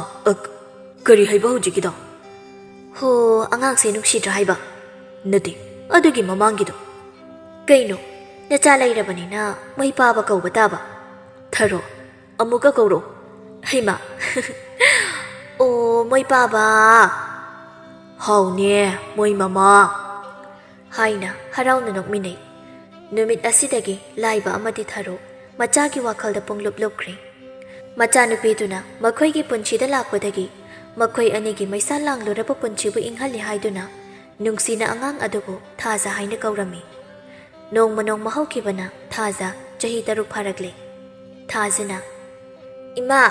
Speaker 1: ꯀꯔꯤ ꯍꯥꯏꯕ ꯍꯧꯖꯤꯛꯀꯤꯗꯣ ꯍꯣ ꯑꯉꯥꯡꯁꯦ ꯅꯨꯡꯁꯤꯗ꯭ꯔꯥ ꯍꯥꯏꯕ ꯅꯠꯇꯦ ꯑꯗꯨꯒꯤ ꯃꯃꯥꯡꯒꯤꯗꯣ ꯀꯩꯅꯣ ꯅꯆꯥ ꯂꯩꯔꯕꯅꯤꯅ ꯃꯩ ꯄꯥꯕ ꯀꯧꯕ ꯇꯥꯕ ꯊꯔꯣ ꯑꯃꯨꯛꯀ ꯀꯧꯔꯣ ꯍꯩꯃꯥ ꯑꯣ ꯃꯩ ꯄꯥꯕ ꯍꯥꯎꯅꯦ ꯃꯣꯏ ꯃꯃꯥ ꯍꯥꯏꯅ ꯍꯔꯥꯎꯅ ꯅꯣꯛꯃꯤꯟꯅꯩ ꯅꯨꯃꯤꯠ ꯑꯁꯤꯗꯒꯤ ꯂꯥꯏꯕ ꯑꯃꯗꯤ ꯊꯔꯣ ꯃꯆꯥꯒꯤ ꯋꯥꯈꯜꯗ ꯄꯨꯡꯂꯨꯞ ꯂꯨꯞꯈ꯭ꯔꯦ ꯃꯆꯥꯅꯨꯄꯤꯗꯨꯅ ꯃꯈꯣꯏꯒꯤ ꯄꯨꯟꯁꯤꯗ ꯂꯥꯛꯄꯗꯒꯤ ꯃꯈꯣꯏ ꯑꯅꯤꯒꯤ ꯃꯩꯁꯥ ꯂꯥꯡꯂꯨꯔꯕ ꯄꯨꯟꯁꯤꯕꯨ ꯏꯪꯍꯜꯂꯤ ꯍꯥꯏꯗꯨꯅ ꯅꯨꯡꯁꯤꯅ ꯑꯉꯥꯡ ꯑꯗꯨꯕꯨ ꯊꯥꯖ ꯍꯥꯏꯅ ꯀꯧꯔꯝꯃꯤ ꯅꯣꯡꯃ ꯅꯣꯡꯃ ꯍꯧꯈꯤꯕꯅ ꯊꯥꯖ ꯆꯍꯤ 6 ꯐꯥꯔꯛꯂꯦ ꯊꯥꯖꯅ ꯏꯃꯥ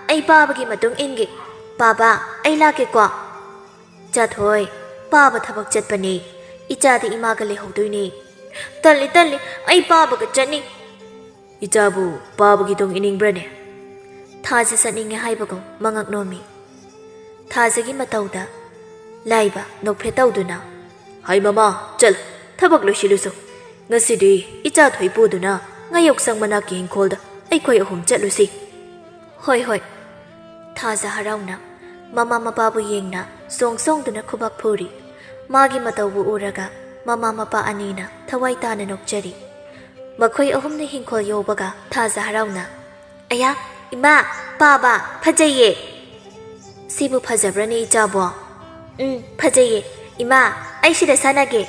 Speaker 1: ꯑꯩ ꯄꯥꯕꯒꯤ ꯃꯇꯨꯡ ꯏꯟꯒꯦ ꯄꯥꯕ ꯑꯩ ꯂꯥꯛꯀꯦꯀꯣ ꯆꯥꯊꯣꯏ ꯄꯥꯕ ꯊꯕꯛ ꯆꯠꯄꯅꯦ ꯏꯆꯥꯗꯤ ꯏꯃꯥꯒ ꯂꯩꯍꯧꯗꯣꯏꯅꯦ ꯇꯜꯂꯤ ꯑꯩ ꯄꯥꯕꯒ ꯆꯠꯅꯤ ꯏꯆꯥꯕꯨ ꯄꯥꯕꯒꯤ ꯇꯨꯡ ꯏꯅꯤꯡꯕ꯭ꯔꯅꯦ ꯊꯥꯖ ꯆꯠꯅꯤꯡꯉꯦ ꯍꯥꯏꯕꯒꯨꯝ ꯃꯉꯛ ꯅꯣꯝꯃꯤ ꯊꯥꯖꯒꯤ ꯃꯇꯧꯗ ꯂꯥꯏꯕ ꯅꯣꯛꯐꯦꯠ ꯇꯧꯗꯨꯅ ꯍꯥꯏ ꯃꯃꯥ ꯆꯜ ꯊꯕꯛ ꯂꯣꯏꯁꯤꯜꯂꯨꯁꯨ ꯉꯁꯤꯗꯤ ꯏꯆꯥ ꯊꯣꯏ ꯄꯨꯗꯨꯅ ꯉꯥꯌꯣꯛꯁꯪ ꯃꯅꯥꯛꯀꯤ ꯏꯪꯈꯣꯜꯗ ꯑꯩꯈꯣꯏ 3 ꯆꯠꯂꯨꯁꯤ ꯍꯣꯏ ꯊꯥꯖ ꯍꯔꯥꯎꯅ ꯃꯃꯥ ꯃꯄꯥꯕꯨ ꯌꯦꯡꯅ ꯁꯣꯡꯗꯨꯅ ꯈꯨꯕꯥꯛ ꯐꯨꯔꯤ ꯃꯥꯒꯤ ꯃꯇꯧꯕꯨ ꯎꯔꯒ ꯃꯃꯥ ꯃꯄꯥ ꯑꯅꯤꯅ ꯊꯋꯥꯏ ꯇꯥꯅ ꯅꯣꯛꯆꯔꯤ ꯃꯈꯣꯏ 3ꯅ ꯍꯤꯡꯈꯣꯜ ꯌꯧꯕꯒ ꯊꯥꯖ ꯍꯔꯥꯎꯅ ꯑꯌꯥ ꯏꯃꯥ ꯄꯥꯕ ꯐꯖꯩꯌꯦ ꯁꯤꯕꯨ ꯐꯖꯕ꯭ꯔꯅꯦ ꯏꯆꯥꯕꯣ ꯐꯖꯩꯌꯦ ꯏꯃꯥ ꯑꯩ ꯁꯤꯗ ꯁꯥꯟꯅꯒꯦ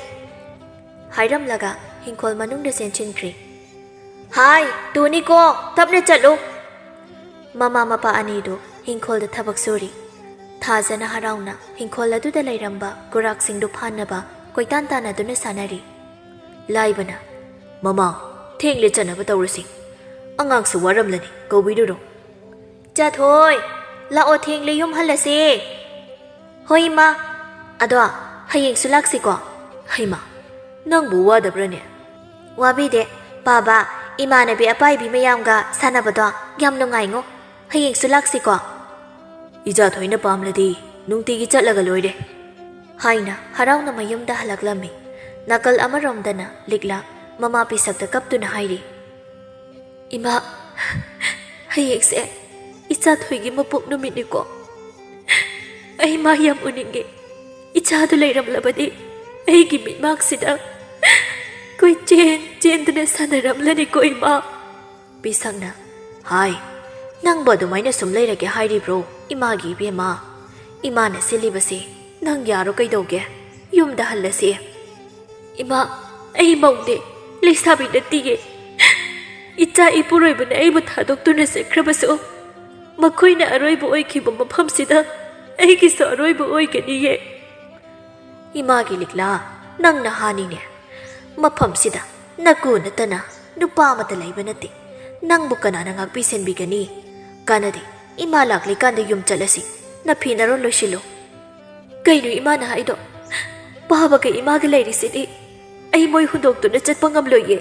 Speaker 1: ꯍꯥꯏꯔꯝꯂꯒ ꯍꯤꯡꯈꯣꯜ ꯃꯅꯨꯡꯗ ꯆꯦꯟꯁꯤꯟꯈ꯭ꯔꯦ ꯍꯥꯏ ꯇꯨꯅꯤꯀꯣ ꯇꯞꯅ ꯆꯠꯂꯨ ꯃꯃꯥ ꯃꯄꯥ ꯑꯅꯤꯗꯨ ꯍꯤꯡꯈꯣꯜꯗ ꯊꯕꯛ ꯁꯨꯔꯤ ꯊꯥꯖꯅ ꯍꯔꯥꯎꯅ ꯍꯤꯡꯈꯣꯜ ꯑꯗꯨꯗ ꯂꯩꯔꯝꯕ ꯒꯨꯔꯥꯛꯁꯤꯡꯗꯨ ꯐꯥꯅꯕ ꯀꯣꯏꯇꯥꯟ ꯇꯥꯟꯅꯗꯨꯅ ꯁꯥꯟꯅꯔꯤ ꯂꯥꯏꯕꯅ ꯃꯃꯥ ꯊꯦꯡꯂꯦ ꯆꯠꯅꯕ ꯇꯧꯔꯁꯤ ꯑꯉꯥꯡꯁꯨ ꯋꯥꯔꯝꯂꯅꯤ ꯀꯧꯕꯤꯔꯨꯔꯣ ꯆꯥꯊꯣꯏ ꯂꯥꯛꯑꯣ ꯊꯦꯡꯂꯦ ꯌꯨꯝ ꯍꯜꯂꯁꯦ ꯍꯣꯏ ꯏꯃꯥ ꯑꯗꯣ ꯍꯌꯦꯡꯁꯨ ꯂꯥꯛꯁꯤꯀꯣ ꯍꯩꯃꯥ ꯅꯪꯕꯨ ꯋꯥꯗꯕ꯭ꯔꯅꯦ ꯋꯥꯕꯤꯗꯦ ꯄꯥꯕ ꯏꯃꯥꯟꯅꯕꯤ ꯑꯄꯥꯏꯕꯤ ꯃꯌꯥꯝꯒ ꯁꯥꯟꯅꯕꯗꯣ ꯌꯥꯝ ꯅꯨꯡꯉꯥꯏꯉꯣ ꯍꯌꯦꯡꯁꯨ ꯂꯥꯛꯁꯤꯀꯣ ꯏꯆꯥ ꯊꯣꯏꯅ ꯄꯥꯝꯂꯗꯤ ꯅꯨꯡꯇꯤꯒꯤ ꯆꯠꯂꯒ ꯂꯣꯏꯔꯦ ꯍꯥꯏꯅ ꯍꯔꯥꯎꯅ ꯃꯌꯨꯝꯗ ꯍꯜꯂꯛꯂꯝꯃꯤ ꯅꯥꯀꯜ ꯑꯃꯔꯣꯝꯗꯅ ꯂꯤꯛꯂꯥ ꯃꯃꯥ ꯄꯤꯁꯛꯇ ꯀꯞꯇꯨꯅ ꯍꯥꯏꯔꯤ ꯏꯃꯥ ꯍꯌꯦꯡꯁꯦ ꯏꯆꯥ ꯊꯣꯏꯒꯤ ꯃꯄꯣꯛ ꯅꯨꯃꯤꯠꯅꯤꯀꯣ ꯑꯩ ꯃꯥ ꯌꯥꯝ ꯎꯅꯤꯡꯉꯦ ꯏꯆꯥꯗꯨ ꯂꯩꯔꯝꯂꯕꯗꯤ ꯑꯩꯒꯤ ꯃꯤꯠꯃꯥꯡꯁꯤꯗ ꯆꯦꯟꯗꯨꯅ ꯁꯥꯟꯅꯔꯝꯂꯅꯤꯀꯣ ꯏꯃꯥ ꯄꯤꯁꯛꯅ ꯍꯥꯏ ꯅꯪꯕꯨ ꯑꯗꯨꯃꯥꯏꯅ ꯁꯨꯝ ꯂꯩꯔꯒꯦ ꯍꯥꯏꯔꯤꯕ꯭ꯔꯣ ꯏꯃꯥꯒꯤ ꯏꯕꯦꯝꯃ ꯏꯃꯥꯅ ꯁꯤꯜꯂꯤꯕꯁꯦ ꯅꯪ ꯌꯥꯔꯣ ꯀꯩꯗꯧꯒꯦ ꯌꯨꯝꯗ ꯍꯜꯂꯁꯤ ꯏꯃꯥ ꯑꯩ ꯃꯧꯅꯦ ꯂꯩꯁꯥꯕꯤ ꯅꯠꯇꯤꯌꯦ ꯏꯆꯥ ꯏꯄꯨꯔꯣꯏꯕꯅ ꯑꯩꯕꯨ ꯊꯥꯗꯣꯛꯇꯨꯅ ꯆꯠꯈ꯭ꯔꯕꯁꯨ ꯃꯈꯣꯏꯅ ꯑꯔꯣꯏꯕ ꯑꯣꯏꯈꯤꯕ ꯃꯐꯝꯁꯤꯗ ꯑꯩꯒꯤꯁꯨ ꯑꯔꯣꯏꯕ ꯑꯣꯏꯒꯅꯤꯌꯦ ꯏꯃꯥꯒꯤ ꯂꯤꯛꯂꯥ ꯅꯪꯅ ꯍꯥꯅꯤꯅꯦ ꯃꯐꯝꯁꯤꯗ ꯅꯀꯨ ꯅꯠꯇꯅ ꯅꯨꯄꯥ ꯑꯃꯠꯇ ꯂꯩꯕ ꯅꯠꯇꯦ ꯅꯪꯕꯨ ꯀꯅꯥꯅ ꯉꯥꯛꯄꯤ ꯁꯦꯟꯕꯤꯒꯅꯤ ꯀꯥꯟꯅꯗꯦ ꯏꯃꯥ ꯂꯥꯛꯂꯤꯀꯥꯟꯗ ꯌꯨꯝ ꯆꯠꯂꯁꯤ ꯅꯐꯤ ꯅꯔꯣꯟ ꯂꯣꯏꯁꯤꯜꯂꯨ ꯀꯩꯅꯣ ꯏꯃꯥꯅ ꯍꯥꯏꯗꯣ ꯄꯥꯕꯒ ꯏꯃꯥꯒ ꯂꯩꯔꯤꯁꯤꯗꯤ ꯑꯩ ꯃꯣꯏ ꯍꯨꯟꯗꯣꯛꯇꯨꯅ ꯆꯠꯄ ꯉꯝꯂꯣꯏꯌꯦ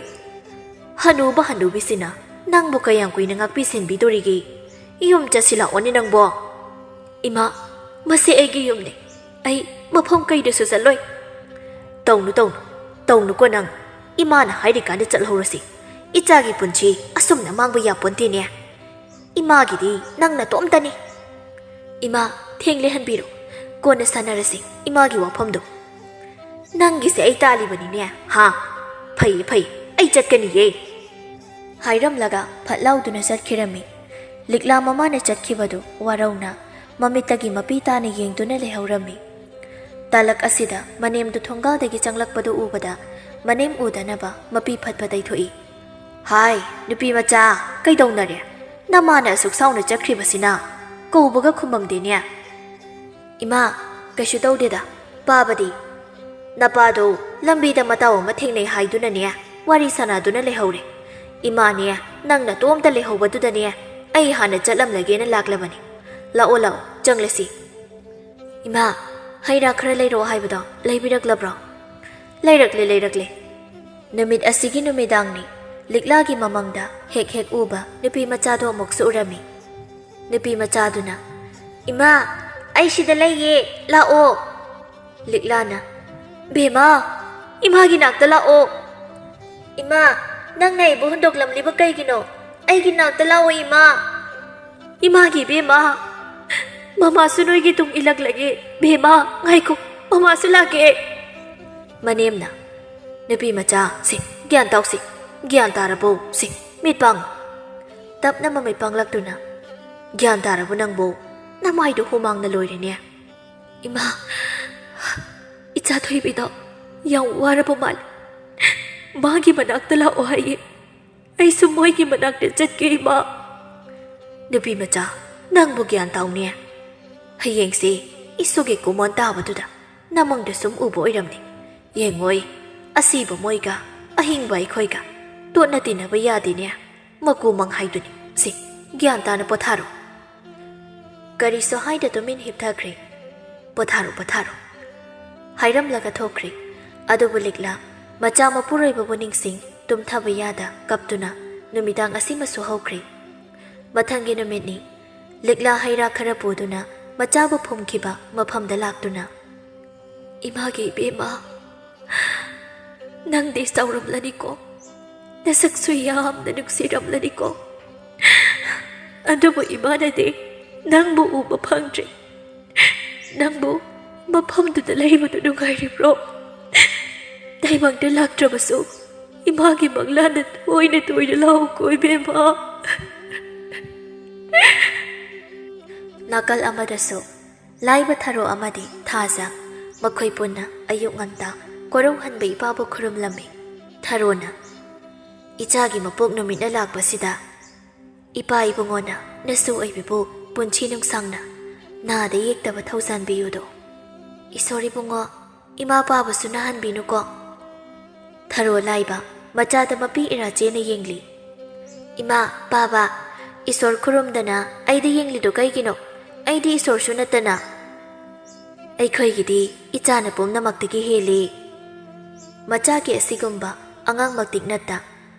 Speaker 1: ꯍꯅꯨꯕ ꯍꯅꯨꯕꯤꯁꯤꯅ ꯅꯪꯕꯨ ꯀꯌꯥꯝ ꯀꯨꯏꯅ ꯉꯥꯛꯄꯤ ꯁꯦꯟꯕꯤꯗꯣꯔꯤꯒꯦ ꯌꯨꯝ ꯆꯠꯁꯤ ꯂꯥꯛꯑꯣꯅꯦ ꯅꯪꯕꯣ ꯏꯃꯥ ꯃꯁꯤ ꯑꯩꯒꯤ ꯌꯨꯝꯅꯤ ꯑꯩ ꯃꯐꯝ ꯀꯩꯗꯁꯨ ꯆꯠꯂꯣꯏ ꯇꯧꯅꯨꯀꯣ ꯅꯪ ꯏꯃꯥꯅ ꯍꯥꯏꯔꯤꯀꯥꯟꯗ ꯆꯠꯍꯧꯔꯁꯤ ꯏꯆꯥꯒꯤ ꯄꯨꯟꯁꯤ ꯑꯁꯨꯝꯅ ꯃꯥꯡꯕ ꯌꯥꯄꯣꯟꯇꯦꯅꯦ ꯏꯃꯥꯒꯤꯗꯤ ꯅꯪ ꯅꯇꯣꯝꯇꯅꯤ ꯏꯃꯥ ꯊꯦꯡꯂꯦ ꯍꯟꯕꯤꯔꯣ ꯀꯣꯟꯅ ꯁꯥꯟꯅꯔꯁꯤ ꯏꯃꯥꯒꯤ ꯋꯥꯐꯝꯗꯣ ꯅꯪꯒꯤꯁꯦ ꯑꯩ ꯇꯥꯜꯂꯤꯕꯅꯤꯅꯦ ꯍꯥ ꯐꯩ ꯐꯩ ꯑꯩ ꯆꯠꯀꯅꯤꯌꯦ ꯍꯥꯏꯔꯝꯂꯒ ꯐꯠ ꯂꯥꯎꯗꯨꯅ ꯆꯠꯈꯤꯔꯝꯃꯤ ꯂꯤꯛꯂꯥ ꯃꯃꯥꯅ ꯆꯠꯈꯤꯕꯗꯨ ꯋꯥꯔꯧꯅ ꯃꯃꯤꯠꯇꯒꯤ ꯃꯄꯤ ꯇꯥꯅ ꯌꯦꯡꯗꯨꯅ ꯂꯩꯍꯧꯔꯝꯃꯤ ꯇꯥꯂꯛ ꯑꯁꯤꯗ ꯃꯅꯦꯝꯗꯨ ꯊꯣꯡꯒꯥꯜꯗꯒꯤ ꯆꯪꯂꯛꯄꯗꯨ ꯎꯕꯗ ꯃꯅꯦꯝ ꯎꯗꯅꯕ ꯃꯄꯤ ꯐꯠꯄ ꯇꯩꯊꯣꯛꯏ ꯍꯥꯏ ꯅꯨꯄꯤ ꯃꯆꯥ ꯀꯩꯗꯧꯅꯔꯦ ꯅꯃꯥꯅ ꯑꯁꯨꯛ ꯁꯥꯎꯅ ꯆꯠꯈ꯭ꯔꯤꯕꯁꯤꯅ ꯀꯧꯕꯒ ꯈꯨꯝꯃꯝꯗꯦꯅꯦ ꯏꯃꯥ ꯀꯩꯁꯨ ꯇꯧꯗꯦꯗ ꯄꯥꯕꯗꯤ ꯅꯄꯥꯗꯣ ꯂꯝꯕꯤꯗ ꯃꯇꯥꯎ ꯑꯃ ꯊꯦꯡꯅꯩ ꯍꯥꯏꯗꯨꯅꯅꯦ ꯋꯥꯔꯤ ꯁꯥꯟꯅꯗꯨꯅ ꯂꯩꯍꯧꯔꯦ ꯏꯃꯥꯅꯦ ꯅꯪ ꯅꯇꯣꯝꯇ ꯂꯩꯍꯧꯕꯗꯨꯗꯅꯦ ꯑꯩ ꯍꯥꯟꯅ ꯆꯠꯂꯝꯂꯒꯦꯅ ꯂꯥꯛꯂꯕꯅꯤ ꯂꯥꯛꯑꯣ ꯂꯥꯛꯑꯣ ꯆꯪꯂꯁꯤ ꯏꯃꯥ ꯍꯩꯔꯥ ꯈꯔ ꯂꯩꯔꯛꯑꯣ ꯍꯥꯏꯕꯗꯣ ꯂꯩꯕꯤꯔꯛꯂꯕ꯭ꯔꯣ ꯂꯩꯔꯛꯂꯦ ꯅꯨꯃꯤꯠ ꯑꯁꯤꯒꯤ ꯅꯨꯃꯤꯗꯥꯡꯅꯤ ꯂꯤꯛꯂꯥꯒꯤ ꯃꯃꯪꯗ ꯍꯦꯛ ꯍꯦꯛ ꯎꯕ ꯅꯨꯄꯤ ꯃꯆꯥꯗꯣ ꯑꯃꯨꯛꯁꯨ ꯎꯔꯝꯃꯤ ꯅꯨꯄꯤ ꯃꯆꯥꯗꯨꯅ ꯏꯃꯥ ꯑꯩ ꯁꯤꯗ ꯂꯩꯌꯦ ꯂꯥꯛꯑꯣ ꯂꯤꯛꯂꯥꯅ ꯕꯦꯃꯥ ꯏꯃꯥꯒꯤ ꯅꯥꯛꯇ ꯂꯥꯛꯑꯣ ꯏꯃꯥ ꯅꯪꯅ ꯑꯩꯕꯨ ꯍꯨꯟꯗꯣꯛꯂꯝꯂꯤꯕ ꯀꯩꯒꯤꯅꯣ ꯑꯩꯒꯤ ꯅꯥꯛꯇ ꯂꯥꯛꯑꯣ ꯏꯃꯥ ꯏꯃꯥꯒꯤ ꯕꯦꯃꯥ ꯃꯃꯥꯁꯨ ꯅꯣꯏꯒꯤ ꯇꯨꯡ 이ꯜꯂꯛꯂꯒꯦ ꯕꯦꯃꯥ ꯉꯥꯏꯈꯣ ꯃꯃꯥꯁꯨ ꯂꯥꯛꯀꯦ ꯃꯅꯦꯝꯅ ꯅꯨꯄꯤ ꯃꯆꯥ ꯁꯤ ꯒ꯭ꯌꯥꯟ ꯇꯥꯎꯁꯤ ꯒ꯭ꯌꯥꯟ ꯇꯥꯔꯕꯣ ꯁꯤ ꯃꯤꯠ ꯄꯥꯡꯉꯨ ꯇꯞꯅ ꯃꯃꯤꯠ ꯄꯥꯡꯂꯛꯇꯨꯅ ꯒ꯭ꯌꯥꯟ ꯇꯥꯔꯕꯣ ꯅꯪꯕꯣ ꯅꯃꯥꯏꯗꯣ ꯍꯨꯃꯥꯡꯅ ꯂꯣꯏꯔꯦꯅꯦ ꯏꯃꯥ ꯏꯆꯥ ꯊꯣꯏꯕꯤꯗꯣ ꯌꯥꯝ ꯋꯥꯔꯕ ꯃꯥꯜꯂꯦ ꯃꯥꯒꯤ ꯃꯅꯥꯛꯇ ꯂꯥꯛꯑꯣ ꯍꯥꯏꯌꯦ ꯑꯩꯁꯨ ꯃꯣꯏꯒꯤ ꯃꯅꯥꯛꯇ ꯆꯠꯀꯦ ꯏꯃꯥ ꯅꯨꯄꯤ ꯃꯆꯥ ꯅꯪꯕꯨ ꯒ꯭ꯌꯥꯟ ꯇꯥꯎꯅꯦ ꯍꯌꯦꯡꯁꯦ ꯏꯁꯨꯒꯤ ꯀꯨꯃꯣꯟ ꯇꯥꯕꯗꯨꯗ ꯅꯃꯪꯗ ꯁꯨꯝ ꯎꯕ ꯑꯣꯏꯔꯝꯅꯤ ꯌꯦꯡꯉꯣꯏ ꯑꯁꯤꯕ ꯃꯣꯏꯒ ꯑꯍꯤꯡꯕ ꯑꯩꯈꯣꯏꯒ ꯇꯣꯠꯅ ꯇꯤꯟꯅꯕ ꯌꯥꯗꯦꯅꯦ ꯃꯀꯨ ꯃꯪꯍꯥꯏꯗꯨꯅꯤ ꯁꯤ ꯒ꯭ꯌꯥꯟ ꯇꯥꯅ ꯄꯣꯊꯥꯔꯣ ꯀꯔꯤꯁꯨ ꯍꯥꯏꯗ ꯇꯨꯃꯤꯟ ꯍꯤꯞꯊꯈ꯭ꯔꯦ ꯄꯣꯊꯥꯔꯣ ꯍꯥꯏꯔꯝꯂꯒ ꯊꯣꯛꯈ꯭ꯔꯦ ꯑꯗꯨꯕꯨ ꯂꯤꯛꯂꯥ ꯃꯆꯥ ꯃꯄꯨꯔꯣꯏꯕꯕꯨ ꯅꯤꯡꯁꯤꯡ ꯇꯨꯝꯊꯕ ꯌꯥꯗ ꯀꯞꯇꯨꯅ ꯅꯨꯃꯤꯗꯥꯡ ꯑꯁꯤꯃꯁꯨ ꯍꯧꯈ꯭ꯔꯦ ꯃꯊꯪꯒꯤ ꯅꯨꯃꯤꯠꯅꯤ ꯂꯤꯛꯂꯥ ꯍꯩꯔꯥ ꯈꯔ ꯄꯨꯗꯨꯅ ꯃꯆꯥꯕꯨ ꯐꯨꯝꯈꯤꯕ ꯃꯐꯝꯗ ꯂꯥꯛꯇꯨꯅ ꯏꯃꯥꯒꯤ ꯏꯕꯦꯝꯃ ꯅꯪꯗꯤ ꯆꯥꯎꯔꯝꯂꯅꯤꯀꯣ ꯅꯁꯛꯁꯨ ꯌꯥꯝꯅ ꯅꯨꯡꯁꯤꯔꯝꯂꯅꯤꯀꯣ ꯑꯗꯨꯕꯨ ꯏꯃꯥꯅꯗꯤ ꯅꯪꯕꯨ ꯎꯕ ꯐꯪꯗ꯭ꯔꯤ ꯅꯪꯕꯨ ꯃꯐꯝꯗꯨꯗ ꯂꯩꯕꯗꯨ ꯅꯨꯡꯉꯥꯏꯔꯤꯕ꯭ꯔꯣ ꯇꯥꯏꯕꯪꯗ ꯂꯥꯛꯇ꯭ꯔꯕꯁꯨ ꯏꯃꯥꯒꯤ ꯃꯪꯂꯥꯟꯗ ꯇꯣꯏꯅ ꯂꯥꯛꯎꯀꯣ ꯏꯕꯦꯝꯃ ꯅꯥꯀꯜ ꯑꯃꯗꯁꯨ ꯂꯥꯏꯕ ꯊꯔꯣ ꯑꯃꯗꯤ ꯊꯥꯖ ꯃꯈꯣꯏ ꯄꯨꯟꯅ ꯑꯌꯨꯛ ꯉꯟꯇꯥ ꯀꯣꯔꯧꯍꯟꯕ ꯏꯄꯥꯕꯨ ꯈꯨꯔꯨꯝꯂꯝꯃꯤ ꯊꯔꯣꯅ ꯏꯆꯥꯒꯤ ꯃꯄꯣꯛ ꯅꯨꯃꯤꯠꯅ ꯂꯥꯛꯄꯁꯤꯗ ꯏꯄꯥ ꯏꯕꯨꯡꯉꯣꯅ ꯅꯁꯨ ꯑꯣꯏꯕꯤꯕꯨ ꯄꯨꯟꯁꯤ ꯅꯨꯡꯁꯥꯡꯅ ꯅꯥꯗ ꯌꯦꯛꯇꯕ ꯊꯧꯖꯥꯟꯕꯤꯌꯨꯗꯣ ꯏꯁꯣꯔ ꯏꯕꯨꯡꯉꯣ ꯏꯃꯥ ꯄꯥꯕꯁꯨ ꯅꯥꯍꯟꯕꯤꯅꯨꯀꯣ ꯊꯔꯣ ꯂꯥꯏꯕ ꯃꯆꯥꯗ ꯃꯄꯤ ꯏꯔꯥꯆꯦꯅ ꯌꯦꯡꯂꯤ ꯏꯃꯥ ꯄꯥꯕ ꯏꯁꯣꯔ ꯈꯨꯔꯨꯝꯗꯅ ꯑꯩꯗ ꯌꯦꯡꯂꯤꯗꯣ ꯀꯩꯒꯤꯅꯣ ꯑꯩꯗꯤ ꯏꯁꯣꯔꯁꯨ ꯅꯠꯇꯅ ꯑꯩꯈꯣꯏꯒꯤꯗꯤ ꯏꯆꯥꯅ ꯄꯨꯝꯅꯃꯛꯇꯒꯤ ꯍꯦꯜꯂꯤ ꯃꯆꯥꯒꯤ ꯑꯁꯤꯒꯨꯝꯕ ꯑꯉꯥꯡꯃꯛꯇꯤ ꯅꯠꯇ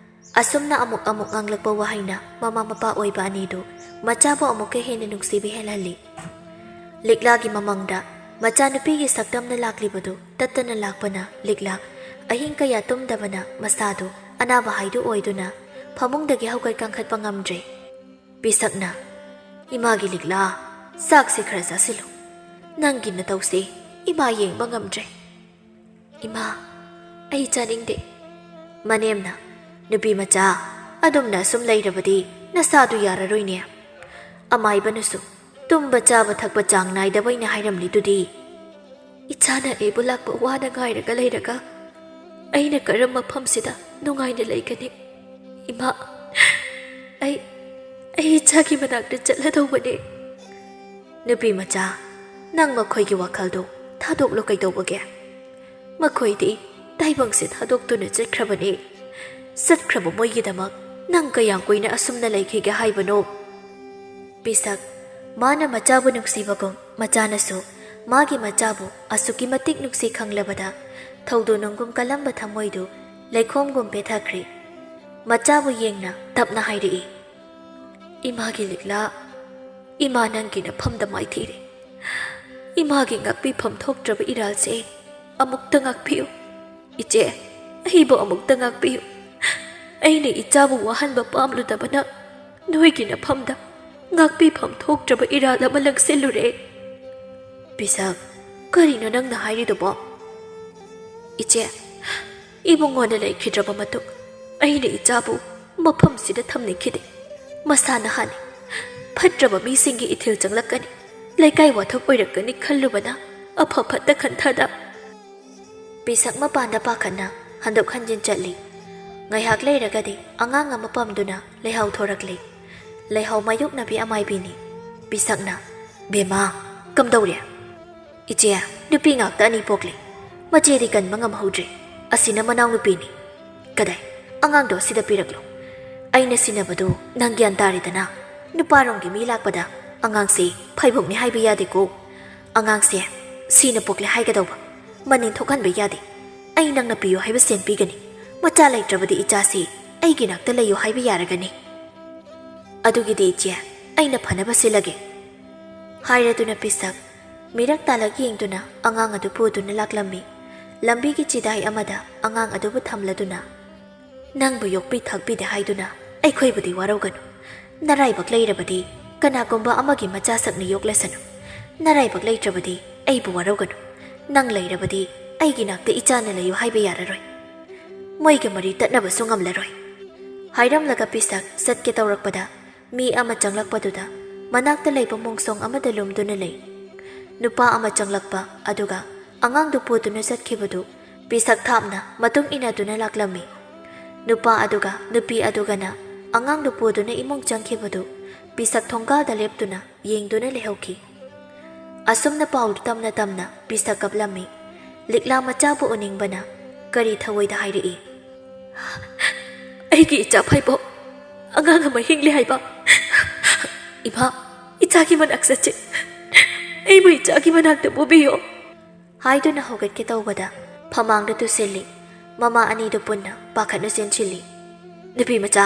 Speaker 1: ꯑꯁꯨꯝꯅ ꯑꯃꯨꯛ ꯉꯥꯡꯂꯛꯄ ꯋꯥꯍꯩꯅ ꯃꯃꯥ ꯃꯄꯥ ꯑꯣꯏꯕ ꯑꯅꯤꯗꯨ ꯃꯆꯥꯕꯨ ꯑꯃꯨꯛꯀ ꯍꯦꯟꯅ ꯅꯨꯡꯁꯤꯕ ꯍꯦꯜꯍꯜꯂꯤ ꯂꯤꯛꯂꯥꯒꯤ ꯃꯃꯪꯗ ꯃꯆꯥꯅꯨꯄꯤꯒꯤ ꯁꯛꯇꯝꯅ ꯂꯥꯛꯂꯤꯕꯗꯨ ꯇꯠꯇꯅ ꯂꯥꯛꯄꯅ ꯂꯤꯛꯂꯥ ꯑꯍꯤꯡ ꯀꯌꯥ ꯇꯨꯝꯗꯕꯅ ꯃꯁꯥꯗꯨ ꯑꯅꯥꯕ ꯍꯥꯏꯗꯨ ꯑꯣꯏꯗꯨꯅ ꯐꯃꯨꯡꯗꯒꯤ ꯍꯧꯒꯠ ꯀꯥꯡꯈꯠꯄ ꯉꯝꯗ꯭ꯔꯦ ꯄꯤꯁꯛꯅ ꯏꯃꯥꯒꯤ ꯂꯤꯛꯂꯥ ꯆꯥꯛꯁꯤ ꯈꯔ ꯆꯥꯁꯤꯜꯂꯨ ꯅꯪꯒꯤ ꯅꯇꯧꯁꯤ ꯏꯃꯥ ꯌꯦꯡꯕ ꯉꯝꯗ꯭ꯔꯦ ꯏꯃꯥ ꯑꯩ ꯆꯥꯅꯤꯡꯗꯦ ꯃꯅꯦꯝꯅ ꯅꯨꯄꯤ ꯃꯆꯥ ꯑꯗꯨꯝꯅ ꯑꯁꯨꯝ ꯂꯩꯔꯕꯗꯤ ꯅꯁꯥꯗꯨ ꯌꯥꯔꯔꯣꯏꯅꯦ ꯑꯃꯥꯏꯕꯅꯁꯨ ꯇꯨꯝꯕ ꯆꯥꯕ ꯊꯛꯄ ꯆꯥꯡ ꯅꯥꯏꯗꯕꯩꯅ ꯍꯥꯏꯔꯝꯂꯤꯗꯨꯗꯤ ꯏꯆꯥꯅ ꯑꯩꯕꯨ ꯂꯥꯛꯄ ꯋꯥꯅ ꯉꯥꯏꯔꯒ ꯂꯩꯔꯒ ꯑꯩꯅ ꯀꯔꯝꯕ ꯃꯐꯝꯁꯤꯗ ꯅꯨꯡꯉꯥꯏꯅ ꯂꯩꯒꯅꯤ ꯏꯃꯥ ꯑꯩ ꯏꯆꯥꯒꯤ ꯃꯅꯥꯛꯇ ꯆꯠꯂꯗꯧꯕꯅꯦ ꯅꯨꯄꯤ ꯃꯆꯥ ꯅꯪ ꯃꯈꯣꯏꯒꯤ ꯋꯥꯈꯜꯗꯣ ꯊꯥꯗꯣꯛꯂꯣ ꯀꯩꯗꯧꯕꯒꯦ ꯃꯈꯣꯏꯗꯤ ꯇꯥꯏꯕꯪꯁꯦ ꯊꯥꯗꯣꯛꯇꯨꯅ ꯆꯠꯈ꯭ꯔꯕꯅꯤ ꯆꯠꯈ꯭ꯔꯕ ꯃꯣꯏꯒꯤꯗꯃꯛ ꯅꯪ ꯀꯌꯥꯝ ꯀꯨꯏꯅ ꯑꯁꯨꯝꯅ ꯂꯩꯈꯤꯒꯦ ꯍꯥꯏꯕꯅꯣ ꯄꯤꯁꯛ ꯃꯥꯅ ꯃꯆꯥꯕꯨ ꯅꯨꯡꯁꯤꯕꯒꯨꯝ ꯃꯆꯥꯅꯁꯨ ꯃꯥꯒꯤ ꯃꯆꯥꯕꯨ ꯑꯁꯨꯛꯀꯤ ꯃꯇꯤꯛ ꯅꯨꯡꯁꯤ ꯈꯪꯂꯕꯗ ꯊꯧꯗꯣꯅꯨꯡꯒꯨꯝ ꯀꯜꯂꯝꯕ ꯊꯃꯣꯏꯗꯨ ꯂꯩꯈꯣꯝꯒꯨꯝ ꯄꯦꯊꯈ꯭ꯔꯦ ꯃꯆꯥꯕꯨ ꯌꯦꯡꯅ ꯇꯞꯅ ꯍꯥꯏꯔꯛꯏ ꯏꯃꯥꯒꯤ ꯂꯤꯛꯂꯥ ꯏꯃꯥ ꯅꯪꯒꯤ ꯅꯐꯝꯗ ꯃꯥꯏꯊꯤꯔꯦ ꯏꯃꯥꯒꯤ ꯉꯥꯛꯄꯤꯐꯝ ꯊꯣꯛꯇ꯭ꯔꯕ ꯏꯔꯥꯜꯁꯦ ꯑꯃꯨꯛꯇ ꯉꯥꯛꯄꯤꯌꯨ ꯏꯆꯦ ꯑꯩꯕꯨ ꯑꯃꯨꯛꯇ ꯉꯥꯛꯄꯤꯌꯨ ꯑꯩꯅ ꯏꯆꯥꯕꯨ ꯋꯥꯍꯟꯕ ꯄꯥꯝꯂꯨꯗꯕꯅ ꯅꯣꯏꯒꯤ ꯅꯐꯝꯗ ꯉꯥꯛꯄꯤꯐꯝ ꯊꯣꯛꯇ꯭ꯔꯕ ꯏꯔꯥꯜ ꯑꯃ ꯂꯪꯁꯤꯜꯂꯨꯔꯦ ꯄꯤꯁꯛ ꯀꯔꯤꯅꯣ ꯅꯪꯅ ꯍꯥꯏꯔꯤꯗꯨꯕꯣ? ꯏꯆꯦ, ꯏꯕꯨꯡꯉꯣꯅ ꯂꯩꯈꯤꯗ꯭ꯔꯕ ꯃꯇꯨꯡ ꯑꯩꯅ ꯏꯆꯥꯕꯨ ꯃꯐꯝꯁꯤꯗ ꯊꯝꯅꯤꯡꯈꯤꯗꯦ. ꯃꯁꯥꯅ ꯍꯥꯟꯅ ꯐꯠꯇ꯭ꯔꯕ ꯃꯤꯁꯤꯡꯒꯤ ꯏꯊꯤꯜ ꯆꯪꯂꯛꯀꯅꯤ, ꯂꯩꯀꯥꯏ ꯋꯥꯊꯣꯛ ꯑꯣꯏꯔꯛꯀꯅꯤ ꯈꯜꯂꯨꯕꯅ ꯑꯐ ꯐꯠꯇ ꯈꯟꯊꯗ ꯄꯤꯁꯛ ꯃꯄꯥꯟꯗ ꯄꯥꯈꯠꯅ ꯍꯟꯗꯣꯛ ꯍꯟꯖꯤꯟ ꯆꯠꯂꯤ꯫ ꯉꯥꯏꯍꯥꯛ ꯂꯩꯔꯒꯗꯤ ꯑꯉꯥꯡ ꯑꯃ ꯄꯝꯗꯨꯅ ꯂꯩꯍꯥꯎ ꯊꯣꯔꯛꯂꯤ꯫ ꯂꯩꯍꯥꯎ ꯃꯥꯌꯣꯛꯅꯕꯤ ꯑꯃꯥꯏꯕꯤꯅꯤ꯫ ꯄꯤꯁꯛꯅ, ꯕꯦꯝꯃ, ꯀꯝꯗꯧꯔꯦ? ꯏꯆꯦ, ꯅꯨꯄꯤ ꯉꯥꯛꯇ ꯑꯅꯤ ꯄꯣꯛꯂꯤ, ꯃꯆꯦꯗꯤ ꯀꯟꯕ ꯉꯝꯍꯧꯗ꯭ꯔꯦ, ꯑꯁꯤꯅ ꯃꯅꯥꯎ ꯅꯨꯄꯤꯅꯤ꯫ ꯀꯗꯥꯏ, ꯑꯉꯥꯡꯗꯣ ꯑꯁꯤꯗ ꯄꯤꯔꯛꯂꯣ, ꯑꯩꯅ ꯁꯤꯟꯅꯕꯗꯨ ꯅꯪ ꯒ꯭ꯌꯥꯟ ꯇꯥꯔꯦꯗꯅ꯫ ꯅꯨꯄꯥꯔꯣꯝꯒꯤ ꯃꯤ ꯂꯥꯛꯄꯗ ꯑꯉꯥꯡꯁꯦ ꯐꯩꯕꯣꯛꯅꯤ ꯍꯥꯏꯕ ꯌꯥꯗꯦꯀꯣ, ꯑꯉꯥꯡꯁꯦ ꯁꯤꯅ ꯄꯣꯛꯂꯦ ꯍꯥꯏꯒꯗꯧꯕ, ꯃꯅꯤꯡ ꯊꯣꯛꯍꯟꯕ ꯌꯥꯗꯦ꯫ ꯑꯩ ꯅꯪꯅ ꯄꯤꯌꯨ ꯍꯥꯏꯕ ꯁꯦꯟ ꯄꯤꯒꯅꯤ, ꯃꯆꯥ ꯂꯩꯇ꯭ꯔꯕꯗꯤ ꯏꯆꯥꯁꯤ ꯑꯩꯒꯤ ꯅꯥꯛꯇ ꯂꯩꯌꯨ ꯍꯥꯏꯕ ꯌꯥꯔꯒꯅꯤ꯫ ꯑꯗꯨꯒꯤꯗꯤ ꯏꯆꯦ, ꯑꯩꯅ ꯐꯅꯕ ꯁꯤꯜꯂꯒꯦ ꯍꯥꯏꯔꯗꯨꯅ ꯄꯤꯁꯛ ꯃꯤꯔꯛ ꯇꯥꯂꯛ ꯌꯦꯡꯗꯨꯅ ꯑꯉꯥꯡ ꯑꯗꯨ ꯄꯨꯗꯨꯅ ꯂꯥꯛꯂꯝꯃꯤ꯫ ꯂꯝꯕꯤꯒꯤ ꯆꯤꯗꯥꯏ ꯑꯃꯗ ꯑꯉꯥꯡ ꯑꯗꯨꯕꯨ ꯊꯝꯂꯗꯨꯅ, ꯅꯪꯕꯨ ꯌꯣꯛꯄꯤ ꯊꯥꯛꯄꯤꯗꯦ ꯍꯥꯏꯗꯨꯅ ꯑꯩꯈꯣꯏꯕꯨꯗꯤ ꯋꯥꯔꯧꯒꯅꯨ, ꯅꯔꯥꯏꯕꯛ ꯂꯩꯔꯕꯗꯤ ꯀꯅꯥꯒꯨꯝꯕ ꯑꯃꯒꯤ ꯃꯆꯥꯁꯛꯅ ꯌꯣꯛꯂꯁꯅꯨ, ꯅꯔꯥꯏꯕꯛ ꯂꯩꯇ꯭ꯔꯕꯗꯤ ꯑꯩꯕꯨ ꯋꯥꯔꯧꯒꯅꯨ, ꯅꯪ ꯂꯩꯔꯕꯗꯤ ꯑꯩꯒꯤ ꯅꯥꯛꯇ ꯏꯆꯥꯅ ꯂꯩꯌꯨ ꯍꯥꯏꯕ ꯌꯥꯔꯔꯣꯏ, ꯃꯣꯏꯒ ꯃꯔꯤ ꯇꯠꯅꯕꯁꯨ ꯉꯝꯂꯔꯣꯏ ꯍꯥꯏꯔꯝꯂꯒ ꯄꯤꯁꯛ ꯆꯠꯀꯦ ꯇꯧꯔꯛꯄꯗ ꯃꯤ ꯑꯃ ꯆꯪꯂꯛꯄꯗꯨꯗ ꯃꯅꯥꯛꯇ ꯂꯩꯕ ꯃꯣꯡꯁꯣꯡ ꯑꯃꯗ ꯂꯨꯝꯗꯨꯅ ꯂꯩ꯫ ꯅꯨꯄꯥ ꯑꯃ ꯆꯪꯂꯛꯄ ꯑꯗꯨꯒ ꯑꯉꯥꯡꯗꯨ ꯄꯨꯗꯨꯅ ꯆꯠꯈꯤꯕꯗꯨ ꯄꯤꯁꯛ ꯊꯥꯞꯅ ꯃꯇꯨꯡ ꯏꯟꯅꯗꯨꯅ ꯂꯥꯛꯂꯝꯃꯤ꯫ ꯅꯨꯄꯥ ꯑꯗꯨꯒ ꯅꯨꯄꯤ ꯑꯗꯨꯒꯅ ꯑꯉꯥꯡꯗꯨ ꯄꯨꯗꯨꯅ ꯏꯃꯨꯡ ꯆꯪꯈꯤꯕꯗꯨ ꯄꯤꯁꯛ ꯊꯣꯡꯒꯥꯜꯗ ꯂꯦꯞꯇꯨꯅ ꯌꯦꯡꯗꯨꯅ ꯂꯩꯍꯧꯈꯤ꯫ ꯑꯁꯨꯝꯅ ꯄꯥꯎꯗꯨ ꯇꯝꯅ ꯇꯝꯅ ꯄꯤꯁꯛ ꯀꯞꯂꯝꯃꯤ꯫ ꯂꯤꯛꯂꯥ ꯃꯆꯥꯕꯨ ꯎꯅꯤꯡꯕꯅ ꯀꯔꯤ ꯊꯋꯣꯏꯗ ꯍꯥꯏꯔꯛꯏ, ꯑꯩꯒꯤ ꯏꯆꯥ ꯐꯩꯕꯣꯛ ꯑꯉꯥꯡ ꯑꯃ ꯍꯤꯡꯂꯤ ꯍꯥꯏꯕ, ꯏꯃꯥ, ꯏꯆꯥꯒꯤ ꯃꯅꯥꯛ ꯆꯠꯁꯤ, ꯑꯩꯕꯨ ꯏꯆꯥꯒꯤ ꯃꯅꯥꯛꯇ ꯄꯨꯕꯤꯌꯣ ꯍꯥꯏꯗꯨꯅ ꯍꯧꯒꯠꯀꯦ ꯇꯧꯕꯗ ꯐꯃꯥꯡꯗ ꯇꯨꯁꯤꯜꯂꯤ꯫ ꯃꯃꯥ ꯑꯅꯤꯗꯨ ꯄꯨꯟꯅ ꯄꯥꯈꯠꯅ ꯆꯦꯟꯁꯤꯜꯂꯤ꯫ ꯅꯨꯄꯤ ꯃꯆꯥ,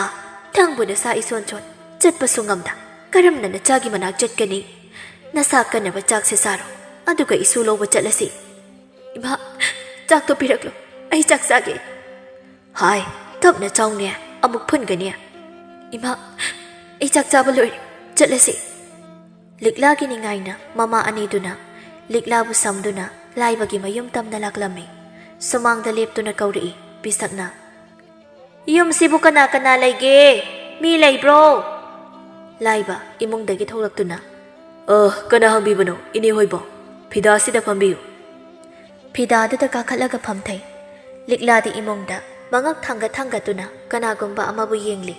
Speaker 1: ꯅꯪꯕꯨ ꯅꯁꯥ ꯏꯁꯣꯟ ꯁꯣꯟ ꯆꯠꯄꯁꯨ ꯉꯝꯗ ꯀꯔꯝꯅ ꯅꯆꯥꯒꯤ ꯃꯅꯥꯛ ꯆꯠꯀꯅꯤ? ꯅꯁꯥ ꯀꯟꯅꯕ ꯆꯥꯛꯁꯦ ꯆꯥꯔꯣ, ꯑꯗꯨꯒ ꯏꯁꯨ ꯂꯧꯕ ꯆꯠꯂꯁꯤ꯫ ꯏꯃꯥ, ꯆꯥꯛꯇꯣ ꯄꯤꯔꯛꯂꯣ, ꯑꯩ ꯆꯥꯛ ꯆꯥꯒꯦ꯫ ꯍꯥꯏ, ꯇꯞꯅ ꯆꯥꯎꯅꯦ, ꯑꯃꯨꯛ ꯐꯨꯟꯒꯅꯤ꯫ ꯏꯃꯥ, ꯑꯩ ꯆꯥꯛ ꯆꯥꯕ ꯂꯣꯏꯔꯦ, ꯆꯠꯂꯁꯤ꯫ ꯂꯤꯛꯂꯥꯒꯤ ꯅꯤꯡꯉꯥꯏꯅ ꯃꯃꯥ ꯑꯅꯤꯗꯨꯅ ꯂꯤꯛꯂꯥꯕꯨ ꯁꯝꯗꯨꯅ ꯂꯥꯏꯕꯒꯤ ꯃꯌꯨꯝ ꯇꯝꯅ ꯂꯥꯛꯂꯝꯃꯤ꯫ ꯁꯨꯃꯥꯡꯗ ꯂꯦꯞꯇꯨꯅ ꯀꯧꯔꯛꯏ ꯄꯤꯁꯛꯅ, ꯌꯨꯝꯁꯤꯕꯨ ꯀꯅꯥ ꯀꯅꯥ ꯂꯩꯒꯦ? ꯃꯤ ꯂꯩꯕ꯭ꯔꯣ? ꯂꯥꯏꯕ ꯏꯃꯨꯡꯗꯒꯤ ꯊꯣꯛꯂꯛꯇꯨꯅ, ꯀꯅꯥ ꯍꯪꯕꯤꯕꯅꯣ ꯏꯅꯦ ꯍꯣꯏꯕꯣ? ꯐꯤꯗꯥꯁꯤꯗ ꯐꯝꯕꯤꯌꯨ꯫ ꯐꯤꯗꯥꯗꯨꯗ ꯀꯥꯈꯠꯂꯒ ꯐꯝꯊꯩ꯫ ꯂꯤꯛꯂꯥꯗꯤ ꯏꯃꯨꯡꯗ ꯃꯉꯛ ꯊꯥꯡꯒꯠꯇꯨꯅ ꯀꯅꯥꯒꯨꯝꯕ ꯑꯃꯕꯨ ꯌꯦꯡꯂꯤ꯫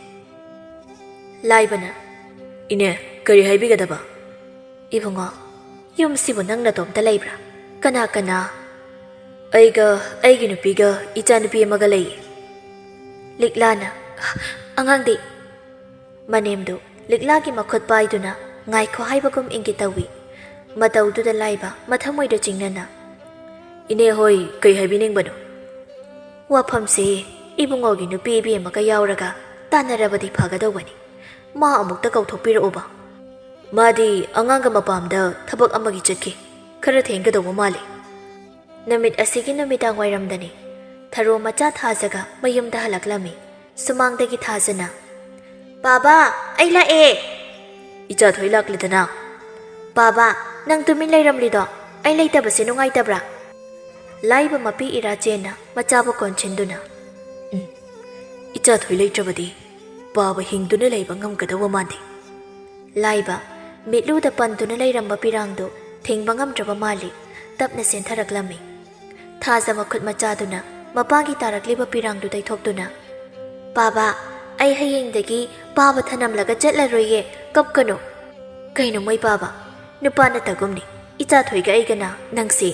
Speaker 1: ꯂꯥꯏꯕꯅ, ꯏꯅꯦ, ꯀꯔꯤ ꯍꯥꯏꯕꯤꯒꯗꯕ? ꯏꯕꯨꯡꯉꯣ, ꯌꯨꯝꯁꯤꯕꯨ ꯅꯪ ꯅꯇꯣꯝꯇ ꯂꯩꯕ꯭ꯔꯥ? ꯀꯅꯥ ꯀꯅꯥ? ꯑꯩꯒ ꯑꯩꯒꯤ ꯅꯨꯄꯤꯒ ꯏꯆꯥꯅꯨꯄꯤ ꯑꯃꯒ ꯂꯩꯌꯦ꯫ ꯂꯤꯛꯂꯥꯅ, ꯑꯉꯥꯡꯗꯤ? ꯃꯅꯦꯝꯗꯨ ꯂꯤꯛꯂꯥꯒꯤ ꯃꯈꯨꯠ ꯄꯥꯏꯗꯨꯅ ꯉꯥꯏꯈꯣ ꯍꯥꯏꯕꯒꯨꯝ ꯏꯪꯒꯤꯠ ꯇꯧꯏ꯫ ꯃꯇꯧꯗꯨꯗ ꯂꯥꯏꯕ ꯃꯊꯃꯣꯏꯗ ꯆꯤꯡꯅꯅ, ꯏꯅꯦ ꯍꯣꯏ ꯀꯩ ꯍꯥꯏꯕꯤꯅꯤꯡꯕꯅꯣ? ꯋꯥꯐꯝꯁꯦ ꯏꯕꯨꯡꯉꯣꯒꯤ ꯅꯨꯄꯤ ꯏꯕꯦꯝꯃꯒ ꯌꯥꯎꯔꯒ ꯇꯥꯟꯅꯔꯕꯗꯤ ꯐꯒꯗꯧꯕꯅꯤ, ꯃꯥ ꯑꯃꯨꯛꯇ ꯀꯧꯊꯣꯛꯄꯤꯔꯛꯎꯕ꯫ ꯃꯥꯗꯤ ꯑꯉꯥꯡꯒ ꯃꯄꯥꯝꯗ ꯊꯕꯛ ꯑꯃꯒꯤ ꯆꯠꯈꯤ, ꯈꯔ ꯊꯦꯡꯒꯗꯧꯕ ꯃꯥꯜꯂꯤ꯫ ꯅꯨꯃꯤꯠ ꯑꯁꯤꯒꯤ ꯅꯨꯃꯤꯗꯥꯡ ꯋꯥꯏꯔꯝꯗꯅꯤ ꯊꯔꯣ ꯃꯆꯥ ꯊꯥꯖꯒ ꯃꯌꯨꯝꯗ ꯍꯜꯂꯛꯂꯝꯃꯤ꯫ ꯁꯨꯃꯥꯡꯗꯒꯤ ꯊꯥꯖꯅ, ꯕꯥꯕꯥ, ꯑꯩ ꯂꯥꯛꯑꯦ꯫ ꯏꯆꯥꯊꯣꯏ ꯂꯥꯛꯂꯗꯅ? ꯕꯥꯕꯥ, ꯅꯪ ꯇꯨꯃꯤꯟ ꯂꯩꯔꯝꯂꯤꯗꯣ, ꯑꯩ ꯂꯩꯇꯕꯁꯦ ꯅꯨꯡꯉꯥꯏꯇꯕ꯭ꯔꯥ? ꯂꯥꯏꯕ ꯃꯄꯤ ꯏꯔꯥ ꯆꯦꯟꯅ ꯃꯆꯥꯕꯨ ꯀꯣꯟꯁꯤꯟꯗꯨꯅ, ꯏꯆꯥꯊꯣꯏ ꯂꯩꯇ꯭ꯔꯕꯗꯤ ꯕꯥꯕꯥ ꯍꯤꯡꯗꯨꯅ ꯂꯩꯕ ꯉꯝꯒꯗꯧꯕ ꯃꯥꯟꯗꯦ꯫ ꯂꯥꯏꯕ ꯃꯤꯠꯂꯨꯗ ꯄꯟꯗꯨꯅ ꯂꯩꯔꯝꯕ ꯄꯤꯔꯥꯡꯗꯨ ꯊꯤꯡꯕ ꯉꯝꯗ꯭ꯔꯕ ꯃꯥꯜꯂꯤ꯫ ꯇꯞꯅ ꯆꯦꯟꯊꯔꯛꯂꯝꯃꯤ꯫ ꯊꯥꯖ ꯃꯈꯨꯠ ꯃꯆꯥꯗꯨꯅ ꯃꯄꯥꯒꯤ ꯇꯥꯔꯛꯂꯤꯕ ꯄꯤꯔꯥꯡꯗꯨ ꯇꯩꯊꯣꯛꯇꯨꯅ, ꯕꯥꯕꯥ, ꯑꯩ ꯍꯌꯦꯡꯗꯒꯤ ꯕꯥꯕꯥ ꯊꯅꯝꯂꯒ ꯆꯠꯂꯔꯣꯏꯌꯦ, ꯀꯞꯀꯅꯨ꯫ ꯀꯩꯅꯣ ꯃꯣꯏ ꯕꯥꯕꯥ, ꯅꯨꯄꯥ ꯅꯠꯇꯒꯨꯝꯅꯤ, ꯏꯆꯥꯊꯣꯏꯒ ꯑꯩꯒꯅ ꯅꯪꯁꯤ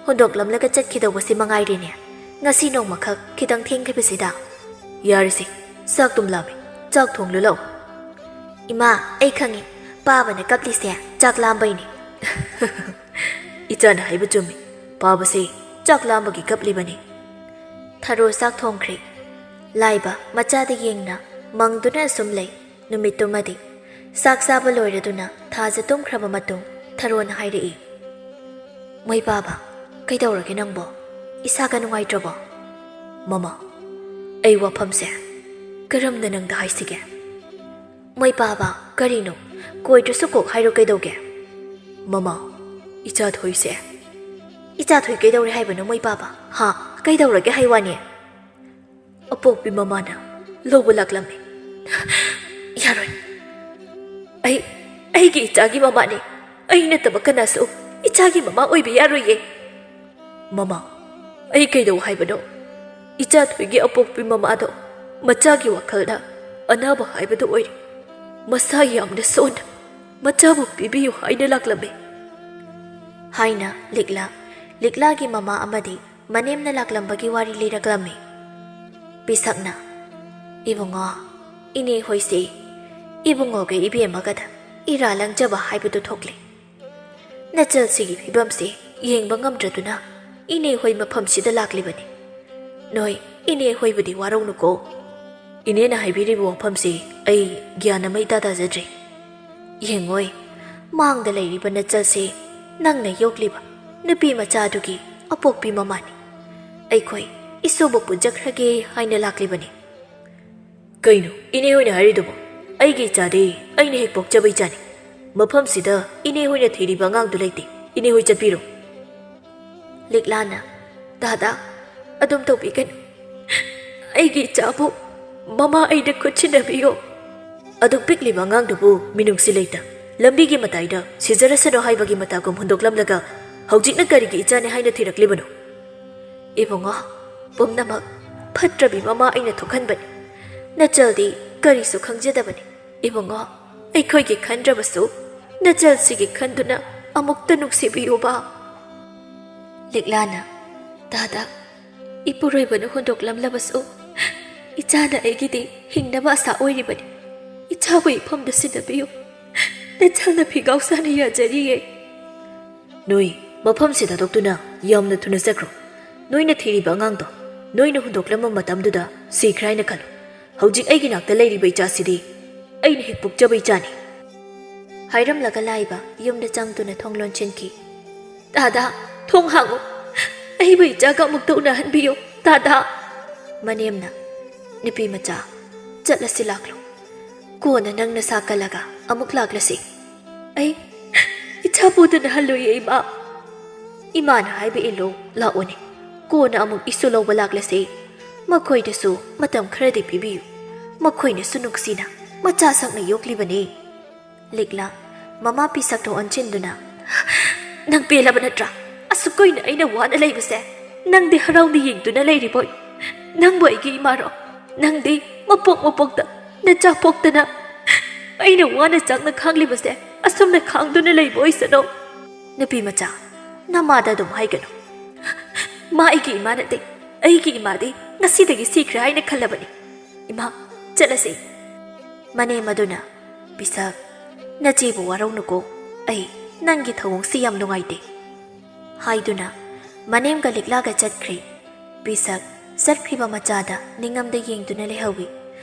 Speaker 1: ꯍꯨꯟꯗꯣꯛꯂꯝꯂꯒ ꯆꯠꯈꯤꯗꯧꯕꯁꯤ ꯃꯉꯥꯏꯔꯦꯅꯦ, ꯉꯁꯤ ꯅꯣꯡꯃꯈꯛ ꯈꯤꯇꯪ ꯊꯦꯡꯈꯤꯕꯁꯤꯗ꯫ ꯌꯥꯔꯤꯁꯤ, ꯆꯥꯛ ꯇꯨꯝꯂꯥꯝꯃꯤ, ꯆꯥꯛ ꯊꯣꯡꯂꯨ ꯂꯥꯎ꯫ ꯏꯃꯥ, ꯑꯩ ꯈꯪꯉꯤ, ꯕꯥꯕꯥꯅ ꯀꯞꯂꯤꯁꯦ ꯆꯥꯛ ꯂꯥꯝꯕꯩꯅꯤ꯫ ꯏꯆꯥꯅ ꯍꯥꯏꯕ ꯆꯨꯝꯃꯤ, ꯕꯥꯕꯥꯁꯦ ꯆꯥꯛ ꯂꯥꯝꯕꯒꯤ ꯀꯞꯂꯤꯕꯅꯤ꯫ ꯊꯔꯣ ꯆꯥꯛ ꯊꯣꯡꯈ꯭ꯔꯦ꯫ ꯂꯥꯏꯕ ꯃꯆꯥꯗ ꯌꯦꯡꯅ ꯃꯪꯗꯨꯅ ꯑꯁꯨꯝ ꯂꯩ꯫ ꯅꯨꯃꯤꯠꯇꯨꯃꯗꯤ ꯆꯥꯛ ꯆꯥꯕ ꯂꯣꯏꯔꯗꯨꯅ ꯊꯥꯖ ꯇꯨꯝꯈ꯭ꯔꯕ ꯃꯇꯨꯡ ꯊꯔꯣꯅ ꯍꯥꯏꯔꯛꯏ, ꯃꯣꯏ ꯕꯥꯕꯥ, ꯀꯩꯗꯧꯔꯒꯦ ꯅꯪꯕꯣ? ꯏꯁꯥꯒ ꯅꯨꯡꯉꯥꯏꯇ꯭ꯔꯕꯣ? ꯃꯃꯥ, ꯑꯩ ꯋꯥꯐꯝꯁꯦ ꯀꯔꯝꯅ ꯅꯪꯗ ꯍꯥꯏꯁꯤꯒꯦ? ꯃꯣꯏ ꯕꯥꯕꯥ, ꯀꯔꯤꯅꯣ? ꯀꯣꯏꯗ꯭ꯔꯁꯨ ꯀꯣꯛ ꯍꯥꯏꯔꯣ, ꯀꯩꯗꯧꯒꯦ? ꯃꯃꯥ, ꯏꯆꯥꯊꯣꯏꯁꯦ ꯏꯆꯥꯊꯣꯏ ꯀꯩꯗꯧꯔꯦ ꯍꯥꯏꯕꯅꯣ ꯃꯣꯏ ꯄꯥꯕ ꯍꯥ ꯀꯩꯗꯧꯔꯒꯦ ꯍꯥꯏꯋꯥꯅꯦ ꯑꯄꯣꯛꯄꯤ ꯃꯃꯥꯅ ꯂꯧꯕ ꯂꯥꯛꯂꯝꯃꯤ ꯌꯥꯔꯣꯏ ꯑꯩꯒꯤ ꯏꯆꯥꯒꯤ ꯃꯃꯥꯅꯦ ꯑꯩ ꯅꯠꯇꯕ ꯀꯅꯥꯁꯨ ꯏꯆꯥꯒꯤ ꯃꯃꯥ ꯑꯣꯏꯕ ꯌꯥꯔꯣꯏꯌꯦ ꯃꯃꯥ ꯑꯩ ꯀꯩꯗꯧ ꯍꯥꯏꯕꯅꯣ ꯏꯆꯥꯊꯣꯏꯒꯤ ꯑꯄꯣꯛꯄꯤ ꯃꯃꯥꯗꯣ ꯃꯆꯥꯒꯤ ꯋꯥꯈꯜꯗ ꯑꯅꯥꯕ ꯍꯥꯏꯕꯗꯨ ꯑꯣꯏꯔꯦ ꯃꯁꯥ ꯌꯥꯝꯅ ꯁꯣꯟꯅ ꯃꯆꯥꯕꯨ ꯄꯤꯕꯤꯌꯨ ꯍꯥꯏꯅ ꯂꯥꯛꯂꯝꯃꯤ ꯍꯥꯏꯅ ꯂꯤꯛꯂꯥꯒꯤ ꯃꯃꯥ ꯑꯃꯗꯤ ꯃꯅꯦꯝꯅ ꯂꯥꯛꯂꯝꯕꯒꯤ ꯋꯥꯔꯤ ꯂꯤꯔꯛꯂꯝꯃꯤ ꯄꯤꯁꯛꯅ ꯏꯕꯨꯡꯉꯣ ꯏꯅꯦ ꯍꯣꯏꯁꯦ ꯏꯕꯨꯡꯉꯣꯒ ꯏꯕꯦꯝꯃꯒꯗ ꯏꯔꯥ ꯂꯪꯖꯕ ꯍꯥꯏꯕꯗꯨ ꯊꯣꯛꯂꯦ ꯅꯆꯜꯁꯤꯒꯤ ꯐꯤꯕꯝꯁꯦ ꯌꯦꯡꯕ ꯉꯝꯗ꯭ꯔꯗꯨꯅ ꯏꯅꯦ ꯍꯣꯏ ꯃꯐꯝꯁꯤꯗ ꯂꯥꯛꯂꯤꯕꯅꯤ ꯅꯣꯏ ꯏꯅꯦ ꯍꯣꯏꯕꯨꯗꯤ ꯋꯥꯔꯧꯅꯨꯀꯣ ꯏꯅꯦꯅ ꯍꯥꯏꯕꯤꯔꯤꯕ ꯋꯥꯐꯝꯁꯤ ꯑꯩ ꯒ꯭ꯌꯥꯟ ꯑꯃ ꯏꯇꯥ ꯇꯥꯖꯗ꯭ꯔꯦ ꯌꯦꯡꯉꯣꯏ ꯃꯥꯡꯗ ꯂꯩꯔꯤꯕ ꯅꯆꯜꯁꯦ ꯅꯪꯅ ꯌꯣꯛꯂꯤꯕ ꯅꯨꯄꯤ ꯃꯆꯥꯗꯨꯒꯤ ꯑꯄꯣꯛꯄꯤ ꯃꯃꯥꯅꯤ ꯑꯩꯈꯣꯏ ꯏꯁꯨꯕꯨ ꯄꯨꯖꯈ꯭ꯔꯒꯦ ꯍꯥꯏꯅ ꯂꯥꯛꯂꯤꯕꯅꯤ ꯀꯩꯅꯣ ꯏꯅꯦ ꯍꯣꯏꯅ ꯍꯥꯏꯔꯤꯗꯨꯕꯣ ꯑꯩꯒꯤ ꯏꯆꯥꯗꯤ ꯑꯩꯅ ꯍꯦꯛ ꯄꯣꯛꯆꯕ ꯏꯆꯥꯅꯤ ꯃꯐꯝꯁꯤꯗ ꯏꯅꯦ ꯍꯣꯏꯅ ꯊꯤꯔꯤꯕ ꯑꯉꯥꯡꯗꯨ ꯂꯩꯇꯦ ꯏꯅꯦ ꯍꯣꯏ ꯆꯠꯄꯤꯔꯣ ꯂꯤꯛꯂꯥꯅ ꯗꯥꯗꯥ ꯑꯗꯨꯝ ꯇꯧꯕꯤꯒꯅꯨ ꯑꯩꯒꯤ ꯏꯆꯥꯕꯨ ꯃꯃꯥ ꯑꯩꯅ ꯈꯨꯠꯁꯤꯟꯅꯕꯤꯌꯣ ꯑꯗꯨꯛ ꯄꯤꯛꯂꯤꯕ ꯑꯉꯥꯡꯗꯨꯕꯨ ꯃꯤꯅꯨꯡꯁꯤ ꯂꯩꯇ ꯂꯝꯕꯤꯒꯤ ꯃꯇꯥꯏꯗ ꯁꯤꯖꯔꯁꯅꯨ ꯍꯥꯏꯕꯒꯤ ꯃꯇꯥꯒꯨꯝ ꯍꯨꯟꯗꯣꯛꯂꯝꯂꯒ ꯍꯧꯖꯤꯛꯅ ꯀꯔꯤꯒꯤ ꯏꯆꯥꯅꯤ ꯍꯥꯏꯅ ꯊꯤꯔꯛꯂꯤꯕꯅꯣ ꯏꯕꯨꯡꯉꯣ ꯄꯨꯝꯅꯃꯛ ꯐꯠꯇ꯭ꯔꯕꯤ ꯃꯃꯥ ꯑꯩꯅ ꯊꯣꯛꯍꯟꯕꯅꯤ ꯅꯆꯜꯗꯤ ꯀꯔꯤꯁꯨ ꯈꯪꯖꯗꯕꯅꯤ ꯏꯕꯨꯡꯉꯣ ꯑꯩꯈꯣꯏꯒꯤ ꯈꯟꯗ꯭ꯔꯕꯁꯨ ꯅꯆꯜꯁꯤꯒꯤ ꯈꯟꯗꯨꯅ ꯑꯃꯨꯛꯇ ꯅꯨꯡꯁꯤꯕꯤꯌꯨꯕ ꯂꯤꯛꯂꯥꯅ ꯗꯥꯗꯥ ꯏꯄꯨꯔꯣꯏꯕꯅ ꯍꯨꯟꯗꯣꯛꯂꯝꯂꯕꯁꯨ ꯏꯆꯥꯅ ꯑꯩꯒꯤꯗꯤ ꯍꯤꯡꯅꯕ ꯑꯁꯥ ꯑꯣꯏꯔꯤꯕꯅꯤ ꯏꯆꯥꯕꯨ ꯏꯐꯝꯗ ꯁꯤꯟꯅꯕꯤꯌꯨ ꯅꯆꯜꯅ ꯐꯤꯒꯥꯎ ꯁꯥꯅ ꯌꯥꯖꯔꯤꯌꯦ ꯅꯣꯏ ꯃꯐꯝꯁꯤꯗ ꯊꯥꯗꯣꯛꯇꯨꯅ ꯌꯥꯝꯅ ꯊꯨꯅ ꯆꯠꯈ꯭ꯔꯣ ꯅꯣꯏꯅ ꯊꯤꯔꯤꯕ ꯑꯉꯥꯡꯗꯣ ꯅꯣꯏꯅ ꯍꯨꯟꯗꯣꯛꯂꯝꯕ ꯃꯇꯝꯗꯨꯗ ꯁꯤꯈ꯭ꯔꯦ ꯍꯥꯏꯅ ꯈꯜꯂꯨ ꯍꯧꯖꯤꯛ ꯑꯩꯒꯤ ꯅꯥꯛꯇ ꯂꯩꯔꯤꯕ ꯏꯆꯥꯁꯤꯗꯤ ꯑꯩꯅ ꯍꯦꯛ ꯄꯣꯛꯆꯕ ꯏꯆꯥꯅꯤ ꯍꯥꯏꯔꯝꯂꯒ ꯂꯥꯏꯕ ꯌꯨꯝꯗ ꯆꯪꯗꯨꯅ ꯊꯣꯡ ꯂꯣꯟꯁꯤꯟꯈꯤ ꯗꯥꯗꯥ ꯊꯣꯡ ꯍꯥꯡꯉꯨ ꯑꯩꯕꯨ ꯏꯆꯥꯒ ꯑꯃꯨꯛꯇ ꯎꯅꯍꯟꯕꯤꯌꯨ ꯗꯥꯗꯥ ꯃꯅꯦꯝꯅ ꯅꯨꯄꯤ ꯃꯆꯥ ꯆꯠꯂꯁꯤ ꯂꯥꯛꯂꯣ ꯀꯣꯟꯅ ꯅꯪꯅ ꯁꯥꯀꯜꯂꯒ ꯑꯃꯨꯛ ꯂꯥꯛꯂꯁꯤ ꯑꯩ ꯏꯆꯥ ꯄꯨꯗꯅ ꯍꯜꯂꯣꯏꯌꯦ ꯏꯃꯥꯅ ꯍꯥꯏꯕ ꯏꯜꯂꯣ ꯂꯥꯛꯑꯣꯅꯦ ꯀꯣꯟꯅ ꯑꯃꯨꯛ ꯏꯁꯨ ꯂꯧꯕ ꯂꯥꯛꯂꯁꯤ ꯃꯈꯣꯏꯗꯁꯨ ꯃꯇꯝ ꯈꯔꯗꯤ ꯄꯤꯕꯤꯌꯨ ꯃꯈꯣꯏꯅꯁꯨ ꯅꯨꯡꯁꯤꯅ ꯃꯆꯥ ꯁꯛꯅ ꯌꯣꯛꯂꯤꯕꯅꯤ ꯂꯤꯛꯂꯥ ꯃꯃꯥ ꯄꯤꯁꯛꯇ ꯑꯣꯟꯁꯤꯟꯗꯨꯅ ꯅꯪ ꯄꯦꯜꯂꯕ ꯅꯠꯇ꯭ꯔꯥ ꯑꯁꯨꯛ ꯀꯨꯏꯅ ꯑꯩꯅ ꯋꯥꯅ ꯂꯩꯕꯁꯦ ꯅꯪꯗꯤ ꯍꯔꯥꯎꯅ ꯌꯦꯡꯗꯨꯅ ꯂꯩꯔꯤꯕꯣꯏ ꯅꯪꯕꯨ ꯑꯩꯒꯤ ꯏꯃꯥꯔꯣ ꯅꯪꯗꯤ ꯃꯄꯣꯛꯇ ꯅꯆꯥ ꯄꯣꯛꯇꯅ ꯑꯩꯅ ꯋꯥꯅ ꯆꯥꯛꯅ ꯈꯥꯡꯂꯤꯕꯁꯦ ꯑꯁꯨꯝꯅ ꯈꯥꯡꯗꯨꯅ ꯂꯩꯕ ꯑꯣꯏꯁꯅꯣ ꯅꯨꯄꯤ ꯃꯆꯥ ꯅꯃꯥꯗ ꯑꯗꯨꯝ ꯍꯥꯏꯒꯅꯨ ꯃꯥ ꯑꯩꯒꯤ ꯏꯃꯥ ꯅꯠꯇꯦ ꯑꯩꯒꯤ ꯏꯃꯥꯗꯤ ꯉꯁꯤꯗꯒꯤ ꯁꯤꯈ꯭ꯔꯦ ꯍꯥꯏꯅ ꯈꯜꯂꯕꯅꯤ ꯏꯃꯥ ꯆꯠꯂꯁꯤ ꯃꯅꯦꯝ ꯑꯗꯨꯅ ꯄꯤꯁꯛ ꯅꯆꯦꯕꯨ ꯋꯥꯔꯧꯅꯨꯀꯣ ꯑꯩ ꯅꯪꯒꯤ ꯊꯧꯑꯣꯡꯁꯤ ꯌꯥꯝ ꯅꯨꯡꯉꯥꯏꯇꯦ ꯍꯥꯏꯗꯨꯅ ꯃꯅꯦꯝꯒ ꯂꯤꯛꯂꯥꯒ ꯆꯠꯈ꯭ꯔꯤ ꯄꯤꯁꯛ ꯆꯠꯈ꯭ꯔꯤꯕ ꯃꯆꯥꯗ ꯅꯤꯡꯉꯝꯗ ꯌꯦꯡꯗꯨꯅ ꯂꯩꯍꯧꯏ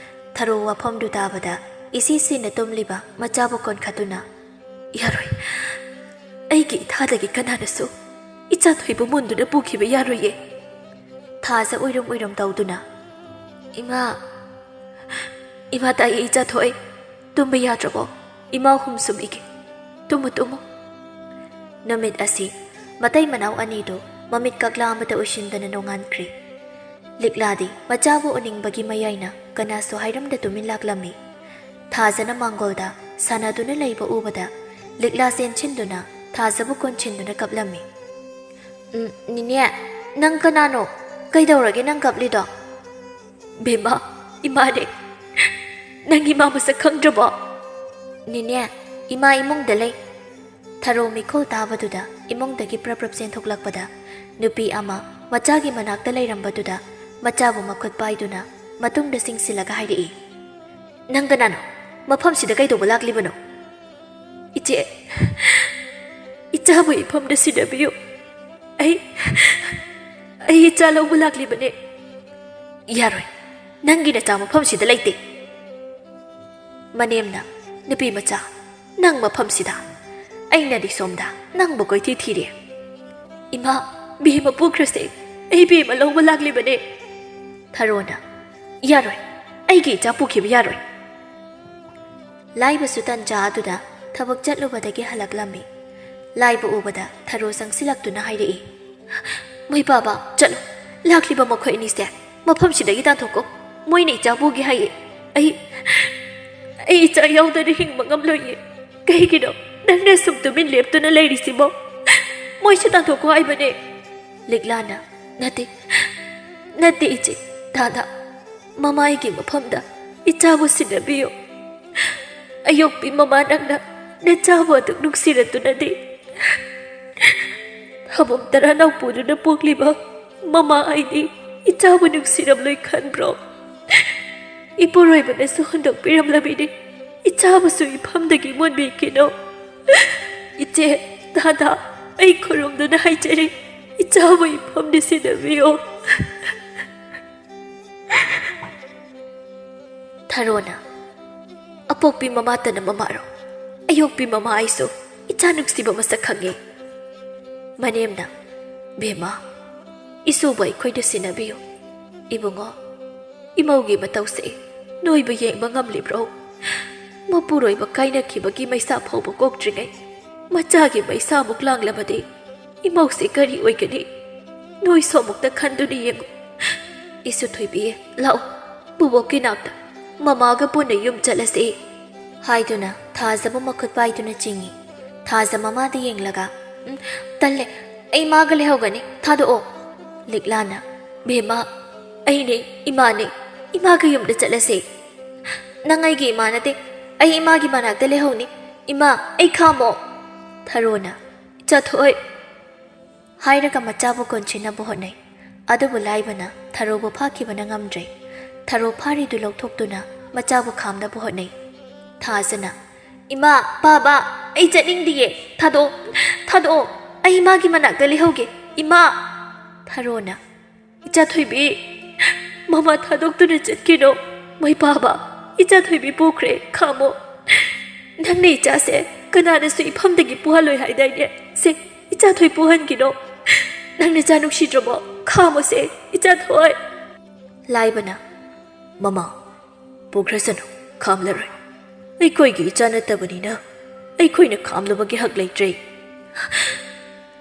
Speaker 1: ꯊꯔꯣ ꯋꯥꯐꯝꯗꯨ ꯇꯥꯕꯗ ꯏꯁꯤꯁꯤꯅ ꯇꯨꯝꯂꯤꯕ ꯃꯆꯥꯕꯨ ꯀꯣꯟꯈꯠꯇꯨꯅ ꯌꯥꯔꯣꯏ ꯑꯩꯒꯤ ꯏꯊꯥꯗꯒꯤ ꯀꯅꯥꯅꯁꯨ ꯏꯆꯥꯊꯣꯏꯕꯨ ꯃꯨꯟꯗꯨꯅ ꯄꯨꯈꯤꯕ ꯌꯥꯔꯣꯏꯌꯦ ꯊꯥꯖ ꯑꯣꯏꯔꯝ ꯇꯧꯗꯨꯅ ꯏꯃꯥ ꯇꯥꯏꯌꯦ ꯏꯆꯥꯊꯣꯏ ꯇꯨꯝꯕ ꯌꯥꯗ꯭ꯔꯕꯣ ꯏꯃꯥ ꯍꯨꯝ ꯁꯨꯝꯕꯤꯒꯦ ꯇꯨꯝꯃꯨ ꯅꯨꯃꯤꯠ ꯑꯁꯤ ꯃꯇꯩ ꯃꯅꯥꯎ ꯑꯅꯤꯗꯨ ꯃꯃꯤꯠ ꯀꯛꯂꯥ ꯑꯃꯗ ꯎꯏꯁꯤꯟꯗꯅ ꯅꯣꯡꯉꯥꯟꯈ꯭ꯔꯤ ꯂꯤꯛꯂꯥꯗꯤ ꯃꯆꯥꯕꯨ ꯎꯅꯤꯡꯕꯒꯤ ꯃꯌꯥꯏꯅ ꯀꯅꯥꯁꯨ ꯍꯥꯏꯔꯝꯗ ꯇꯨꯃꯤꯟ ꯂꯥꯛꯂꯝꯃꯤ ꯊꯥꯖꯅ ꯃꯥꯡꯒꯣꯜꯗ ꯁꯥꯟꯅꯗꯨꯅ ꯂꯩꯕ ꯎꯕꯗ ꯂꯤꯛꯂꯥ ꯆꯦꯟꯁꯤꯟꯗꯨꯅ ꯊꯥꯖꯕꯨ ꯀꯣꯟꯁꯤꯟꯗꯨꯅ ꯀꯞꯂꯝꯃꯤ ꯅꯤꯅꯦ ꯅꯪ ꯀꯅꯥꯅꯣ ꯀꯩꯗꯧꯔꯒꯦ ꯅꯪ ꯀꯞꯂꯤꯗꯣ ꯕꯦꯝꯃ ꯏꯃꯥꯅꯦ ꯅꯪ ꯏꯃꯥ ꯃꯁꯛ ꯈꯪꯗ꯭ꯔꯕꯣ ꯅꯤꯅꯦ ꯏꯃꯥ ꯏꯃꯨꯡꯗ ꯂꯩ ꯊꯔꯣ ꯃꯤꯈꯣꯜ ꯇꯥꯕꯗꯨꯗ ꯏꯃꯨꯡꯗꯒꯤ ꯄ꯭ꯔꯞ ꯆꯦꯟꯊꯣꯛꯂꯛꯄꯗ ꯅꯨꯄꯤ ꯑꯃ ꯃꯆꯥꯒꯤ ꯃꯅꯥꯛꯇ ꯂꯩꯔꯝꯕꯗꯨꯗ ꯃꯆꯥꯕꯨ ꯃꯈꯨꯠ ꯄꯥꯏꯗꯨꯅ ꯃꯇꯨꯡꯗ ꯆꯤꯡꯁꯤꯜꯂꯒ ꯍꯥꯏꯔꯛꯏ ꯅꯪ ꯀꯅꯥꯅꯣ ꯃꯐꯝꯁꯤꯗ ꯀꯩꯗꯧꯕ ꯂꯥꯛꯂꯤꯕꯅꯣ ꯏꯆꯦ ꯏꯆꯥꯕꯨ ꯏꯐꯝꯗ ꯁꯤꯟꯅꯕꯤꯌꯨ ꯑꯩ ꯏꯆꯥ ꯂꯧꯕ ꯂꯥꯛꯂꯤꯕꯅꯦ ꯌꯥꯔꯣꯏ ꯅꯪꯒꯤ ꯅꯆꯥ ꯃꯐꯝꯁꯤꯗ ꯂꯩꯇꯦ ꯃꯅꯦꯝꯅ ꯅꯨꯄꯤ ꯃꯆꯥ ꯅꯪ ꯃꯐꯝꯁꯤꯗ ꯑꯩꯅꯗꯤ ꯁꯣꯝꯗ ꯅꯪꯕꯨ ꯀꯣꯏꯊꯤ ꯊꯤꯔꯦ ꯏꯃꯥ ꯕꯦꯝꯃ ꯄꯨꯈ꯭ꯔꯁꯦ ꯑꯩ ꯕꯦꯝꯃ ꯂꯧꯕ ꯂꯥꯛꯂꯤꯕꯅꯦ ꯊꯔꯣꯅ ꯌꯥꯔꯣꯏ ꯑꯩꯒꯤ ꯏꯆꯥ ꯄꯨꯈꯤꯕ ꯌꯥꯔꯣꯏ ꯂꯥꯏꯕꯁꯨ ꯇꯟꯖꯥ ꯑꯗꯨꯗ ꯊꯕꯛ ꯆꯠꯂꯨꯕꯗꯒꯤ ꯍꯜꯂꯛꯂꯝꯃꯤ ꯂꯥꯏꯕ ꯎꯕꯗ ꯊꯔꯣ ꯆꯪꯁꯤꯜꯂꯛꯇꯨꯅ ꯍꯥꯏꯔꯛꯏ ꯃꯣꯏ ꯄꯥꯕ ꯆꯠꯂꯣ ꯂꯥꯛꯂꯤꯕ ꯃꯈꯣꯏ ꯑꯅꯤꯁꯦ ꯃꯐꯝꯁꯤꯗꯒꯤ ꯇꯥꯟꯊꯣꯛꯀꯣ ꯃꯣꯏꯅ ꯏꯆꯥꯕꯨꯒꯤ ꯍꯥꯏꯌꯦ ꯑꯩ ꯏꯆꯥ ꯌꯥꯎꯗꯅ ꯍꯤꯡꯕ ꯉꯝꯂꯣꯏꯌꯦ ꯀꯩꯒꯤꯅꯣ ꯅꯪꯅ ꯁꯨꯝ ꯇꯨꯃꯤꯟ ꯂꯦꯞꯇꯨꯅ ꯂꯩꯔꯤꯁꯤꯕꯣ ꯃꯣꯏꯁꯨ ꯇꯥꯟꯊꯣꯛꯀꯣ ꯍꯥꯏꯕꯅꯦ ꯂꯤꯛꯂꯥꯅ ꯅꯠꯇꯦ ꯏꯆꯦ ꯗꯥꯗꯥ ꯃꯃꯥꯏꯒꯤ ꯃꯐꯝꯗ ꯏꯆꯥꯕꯨ ꯁꯤꯟꯅꯕꯤꯌꯨ ꯑꯌꯣꯛꯄꯤ ꯃꯃꯥ ꯅꯪꯅ ꯅꯆꯥꯕꯨ ꯑꯗꯨꯛ ꯅꯨꯡꯁꯤꯔꯗꯨꯅꯗꯤ ꯊꯕꯛ ꯇꯔꯥ ꯅꯥꯎꯄꯨꯗꯨꯅ ꯄꯣꯛꯂꯤꯕ ꯃꯃꯥ ꯑꯩꯗꯤ ꯏꯆꯥꯕꯨ ꯅꯨꯡꯁꯤꯔꯝꯂꯣꯏ ꯈꯟꯕ꯭ꯔꯣ ꯏꯄꯨꯔꯣꯏꯕꯅꯁꯨ ꯍꯨꯟꯗꯣꯛꯄꯤꯔꯝꯂꯕꯤꯅꯤ ꯏꯆꯥꯕꯨꯁꯨ ꯏꯐꯝꯗꯒꯤ ꯃꯣꯟꯕꯤꯈꯤꯅꯣ ꯏꯆꯦ ꯗꯥꯗꯥ ꯑꯩ ꯈꯨꯔꯨꯝꯗꯨꯅ ꯍꯥꯏꯖꯔꯤ ꯏꯆꯥꯕꯨ 이품도 시나비요. 타로나 아폭비 마마따나 마마로 아욕비 마마 아이소 이차눅시바 마삭하게 마넴나 베마 이소바이 코이도 시나비요. 이봉어 이모기 마타우세 노이바 예ꯡꯕ ngamlibro mapuroiba kainakibagi maisa phawba kokdringai machagi maisa muklanglabadi imausi kari oigani noi somukta khanduni yengu isu thoibi lao buboki nakta mamaga puna yum chalase haiduna thazaba makhut paiduna chingi thaza mama de yenglaga talle ai magale hogani thado o liklana bema ai ne imaga yum de chalase nangai gi manate ai imagi manakta lehoni ima ai khamo tharona chathoi hairaga machabu konchina bohonai adubu laibana tharobu phakibana ngamdre tharo phari du lokthokduna machabu khamna bohonai thazana ima baba ai chaning diye thado ai imagi manakta lehoge ima tharona chathoibi mama thadokduna chatkino mai baba इचा Thoibi पोखरे खामो नंगने इचा से कनाने सु इफमदगी पुहालोय हाइदाइने से इचा थोइ पुहनगिनो नंगने जानुक सिद्रबो खामो से इचा थोइ लाइबना mama पोखरसनो खामलरोय ऐ कोइगी इचा नतबनिना ऐ कोइना खामलबगी हक लेट्रे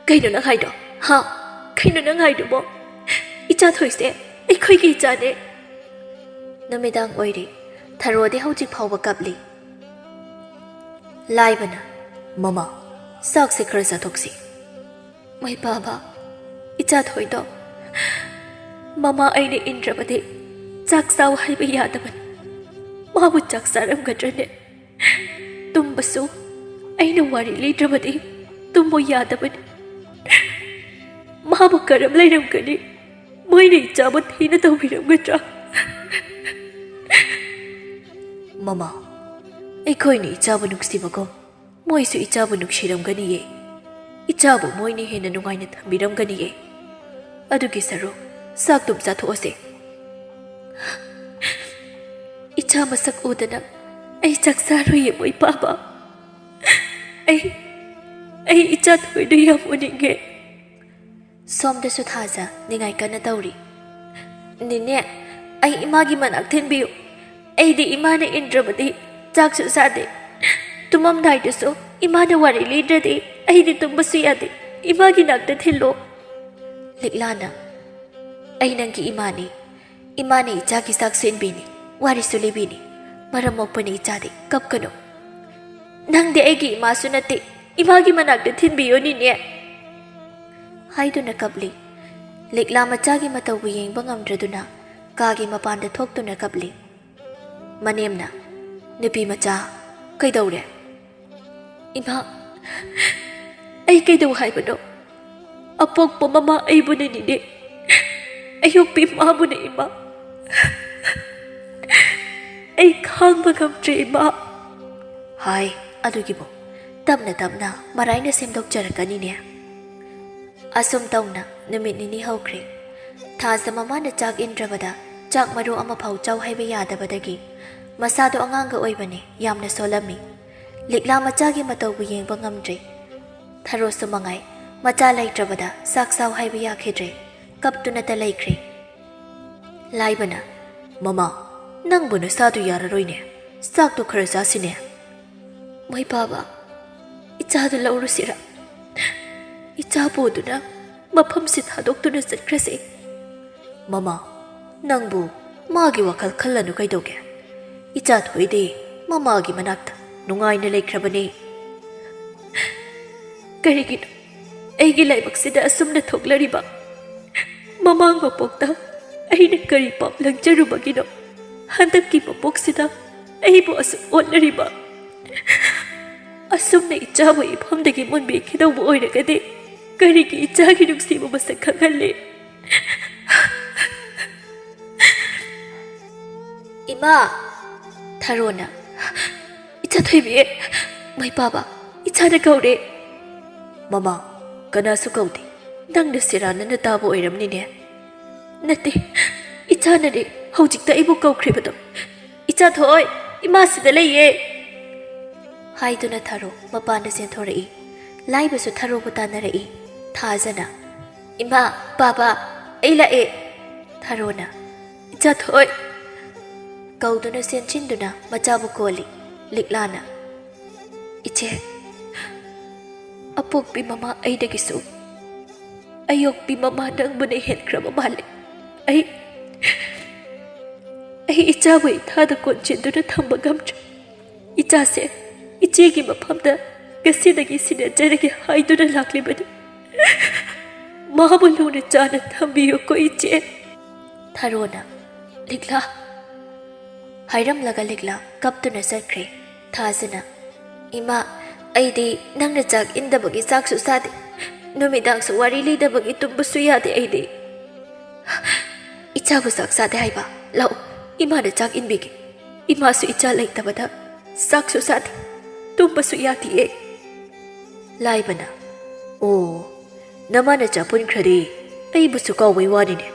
Speaker 1: canoe नंग हाइदो हा canoe नंग हाइदोबो इचा थोइसे ऐ कोइगी इचाने नमेदांग ओइरे थारोदे हौजिक फावबा कपली लाइबना ममा साक से खर जाथोक्सी मै बाबा इचा थोइदो ममा आइने इंद्रबदे चाक साव हाइबा यादबन माबु चाक सारमगद्रने तुम्बसु आइने वारी लेद्रबदे तुम्बो यादबन माबु करम लैरमगनि मैने इचाबु थीना तौबिरमगद्रा ममा अखोइने इचाबु नुक्सिबगो मोइसु इचाबु नुक्सिरमगनिये इचाबु मोइने हेना नुगाइना थंबिरमगनिये अदुगी सरो साक्तुम जाथोसे इचा मसक उदना ऐ चक्सारोये मोइ पापा ऐ इचा थोइदु यामुनिगे सोमदसु थाजा निगाइ कना तौरी निने ऐ इमागी मनाक थेनबियु ऐदि इमाने इंद्रबदी चाकसु सादे तुमम दाइदसु इमाने वारी लीद्रदे ऐदि तुमबसु यादे इमागी नाकता थिल्लो लिक्लाना ऐ नंगी इमाने इचाकी साक सेनबिनी वारी सुलेबिनी मरम मोकपने इचादे कपकनो नंगदे ऐगी इमासु नते इमागी मनाकता थिनबियो निने हाइदुना कपली लिक्ला मचागी मतौबु येंबा ngamdraduna कागी मपानदा थोक्तुना कपली मनेमना नुपी मचा कैदौरे इमा ऐ कैदौ हाइबनो अपोक्प ममा ऐबुने निने अयोक्पी माबुने इमा ऐ खांबा ngамद्रे इमा हाय अदुगिबो तमना मराइना सेमदोकजरकनिने असुम तौना नुमित निनी हौख्रे थाजा ममाना चाक इंद्रबदा चाक मरु अमा फाउ चाउ हाइबा यादबदगी मसादो अंगांगा ओइबने यामना सोलमी लिक्ला मचागी मतौबु येंबा ngamdre थारो सुमंगाई मचा लैट्रबदा साक्साव हाइबा याखेद्रे कपतुना त लैख्रे लाइबना ममा नंगबु नसादु याररोइने साक्तो खर जासिने मै बाबा इचादु लौरुसिरा इचा पोदुना ꯃꯐꯝꯁꯤ ꯊꯥꯗꯣꯛꯇꯨꯅ ꯆꯠꯈ꯭ꯔꯁꯤ ꯃꯃꯥ ꯅꯪꯕꯨ ꯃꯥꯒꯤ ꯋꯥꯈꯜ ꯈꯜꯂꯅꯨ ꯀꯩꯗꯧꯒꯦ ꯏꯆꯥ ꯊꯣꯏꯗꯤ ꯃꯃꯥꯒꯤ ꯃꯅꯥꯛꯇ ꯅꯨꯡꯉꯥꯏꯅ ꯂꯩꯈ꯭ꯔꯕꯅꯤ ꯀꯔꯤꯒꯤꯅꯣ ꯑꯩꯒꯤ ꯂꯥꯏꯕꯛꯁꯤꯗ ꯑꯁꯨꯝꯅ ꯊꯣꯛꯂꯔꯤꯕ ꯃꯃꯥꯡ ꯃꯄꯣꯛꯇ ꯑꯩꯅ ꯀꯔꯤ ꯄꯥꯞ ꯂꯪꯖꯔꯨꯕꯒꯤꯅꯣ ꯍꯟꯗꯛꯀꯤ ꯃꯄꯣꯛꯁꯤꯗ ꯑꯩꯕꯨ ꯑꯁꯨꯝ ꯑꯣꯠꯂꯔꯤꯕ ꯑꯁꯨꯝꯅ ꯏꯆꯥꯕꯨ ꯏꯐꯝꯗꯒꯤ ꯃꯨꯟꯕꯤꯈꯤꯗꯧꯕ ꯑꯣꯏꯔꯒꯗꯤ ꯀꯔꯤꯒꯤ ꯏꯆꯥꯒꯤ ꯅꯨꯡꯁꯤꯕ ꯃꯁꯛ ꯈꯪꯍꯜꯂꯤ ꯏꯃꯥ ꯊꯥꯔꯣꯅ ꯏꯆꯥ ꯊꯣꯏꯕꯤ ꯃꯩ ꯄꯥꯕ ꯏꯆꯥꯅ ꯀꯧꯔꯦ ꯃꯃꯥ ꯀꯅꯥꯁꯨ ꯀꯧꯗꯦ ꯅꯪꯅ ꯁꯦꯔꯥꯟꯅꯅ ꯇꯥꯕ ꯑꯣꯏꯔꯝꯅꯤꯅꯦ ꯅꯠꯇꯦ ꯏꯆꯥꯅꯅꯦ ꯍꯧꯖꯤꯛꯇ ꯑꯩꯕꯨ ꯀꯧꯈ꯭ꯔꯤꯕꯗꯣ ꯏꯆꯥ ꯊꯣꯏ ꯏꯃꯥꯁꯤꯗ ꯂꯩꯌꯦ ꯍꯥꯏꯗꯨꯅ ꯊꯥꯔꯣ ꯃꯄꯥꯟꯗ ꯆꯦꯟꯊꯣꯔꯛꯏ ꯂꯥꯏꯕꯁꯨ ꯊꯥꯔꯣꯕꯨ ꯇꯥꯟꯅꯔꯛꯏ ꯊꯥꯖꯅ ꯏꯃꯥ ꯄꯥꯕ ꯑꯩ ꯂꯥꯛꯑꯦ ꯊꯥꯔꯣꯅ ꯏꯆꯥ ꯊꯣꯏ ꯀꯧꯗꯨꯅ ꯆꯦꯟꯁꯤꯟꯗꯨꯅ ꯃꯆꯥꯕꯨ ꯀꯣꯜꯂꯤ ꯂꯤꯛꯂꯥꯅ ꯏꯆꯦ ꯑꯄꯣꯛꯄꯤ ꯃꯃꯥ ꯑꯩꯗꯒꯤꯁꯨ ꯑꯌꯣꯛꯄꯤ ꯃꯃꯥ ꯅꯪꯕꯨꯅ ꯍꯦꯟꯈ꯭ꯔꯕ ꯃꯥꯜꯂꯦ ꯑꯩ ꯏꯆꯥꯕꯨ ꯏꯊꯥꯗ ꯀꯣꯟꯁꯤꯟꯗꯨꯅ ꯊꯝꯕ ꯉꯝꯗ꯭ꯔꯦ ꯏꯆꯥꯁꯦ ꯏꯆꯦꯒꯤ ꯃꯐꯝꯗ ꯉꯁꯤꯗꯒꯤ ꯁꯤꯟꯅꯖꯔꯒꯦ ꯍꯥꯏꯗꯨꯅ ꯂꯥꯛꯂꯤꯕꯅꯤ ꯃꯥꯕꯨ ꯂꯨꯅ ꯆꯥꯅ ꯊꯝꯕꯤꯌꯨꯀꯣ ꯏꯆꯦ ꯊꯥꯔꯣꯅ ꯂꯤꯛꯂꯥ ꯍꯥꯏꯔꯝꯂꯒ ꯂꯤꯛꯂꯥ ꯀꯞꯇꯨꯅ ꯆꯠꯈ꯭ꯔꯦ ꯊꯥꯖꯅ ꯏꯃꯥ ꯑꯩꯗꯤ ꯅꯪꯅ ꯆꯥꯛ ꯏꯟꯗꯕꯒꯤ ꯆꯥꯛꯁꯨ ꯆꯥꯗꯦ ꯅꯨꯃꯤꯗꯥꯡꯁꯨ ꯋꯥꯔꯤ ꯂꯤꯗꯕꯒꯤ ꯇꯨꯝꯕꯁꯨ ꯌꯥꯗꯦ ꯑꯩꯗꯤ ꯏꯆꯥꯕꯨ ꯆꯥꯛ ꯆꯥꯗꯦ ꯍꯥꯏꯕ ꯂꯥꯛꯎ ꯏꯃꯥꯅ ꯆꯥꯛ ꯏꯟꯕꯤꯒꯦ ꯏꯃꯥꯁꯨ ꯏꯆꯥ ꯂꯩꯇꯕꯗ ꯆꯥꯛꯁꯨ ꯆꯥꯗꯦ ꯇꯨꯝꯕꯁꯨ ꯌꯥꯗꯦ ꯂꯥꯏꯕꯅ ꯑꯣ ꯅꯃꯥꯅ ꯆꯥ ꯄꯨꯟꯈ꯭ꯔꯗꯤ ꯑꯩꯕꯨꯁꯨ ꯀꯥꯎꯕꯩ ꯋꯥꯅꯤꯅꯦ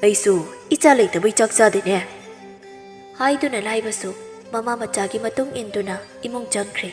Speaker 1: ꯑꯩꯁꯨ ꯏꯆꯥ ꯂꯩꯇꯕꯩ ꯆꯥꯛ ꯆꯥꯗꯦꯅꯦ ꯍꯥꯏꯗꯨꯅ ꯂꯥꯏꯕꯁꯨ ꯃꯃꯥ ꯃꯆꯥꯒꯤ ꯃꯇꯨꯡ ꯏꯟꯗꯨꯅ ꯏꯃꯨꯡ ꯆꯪꯈ꯭ꯔꯦ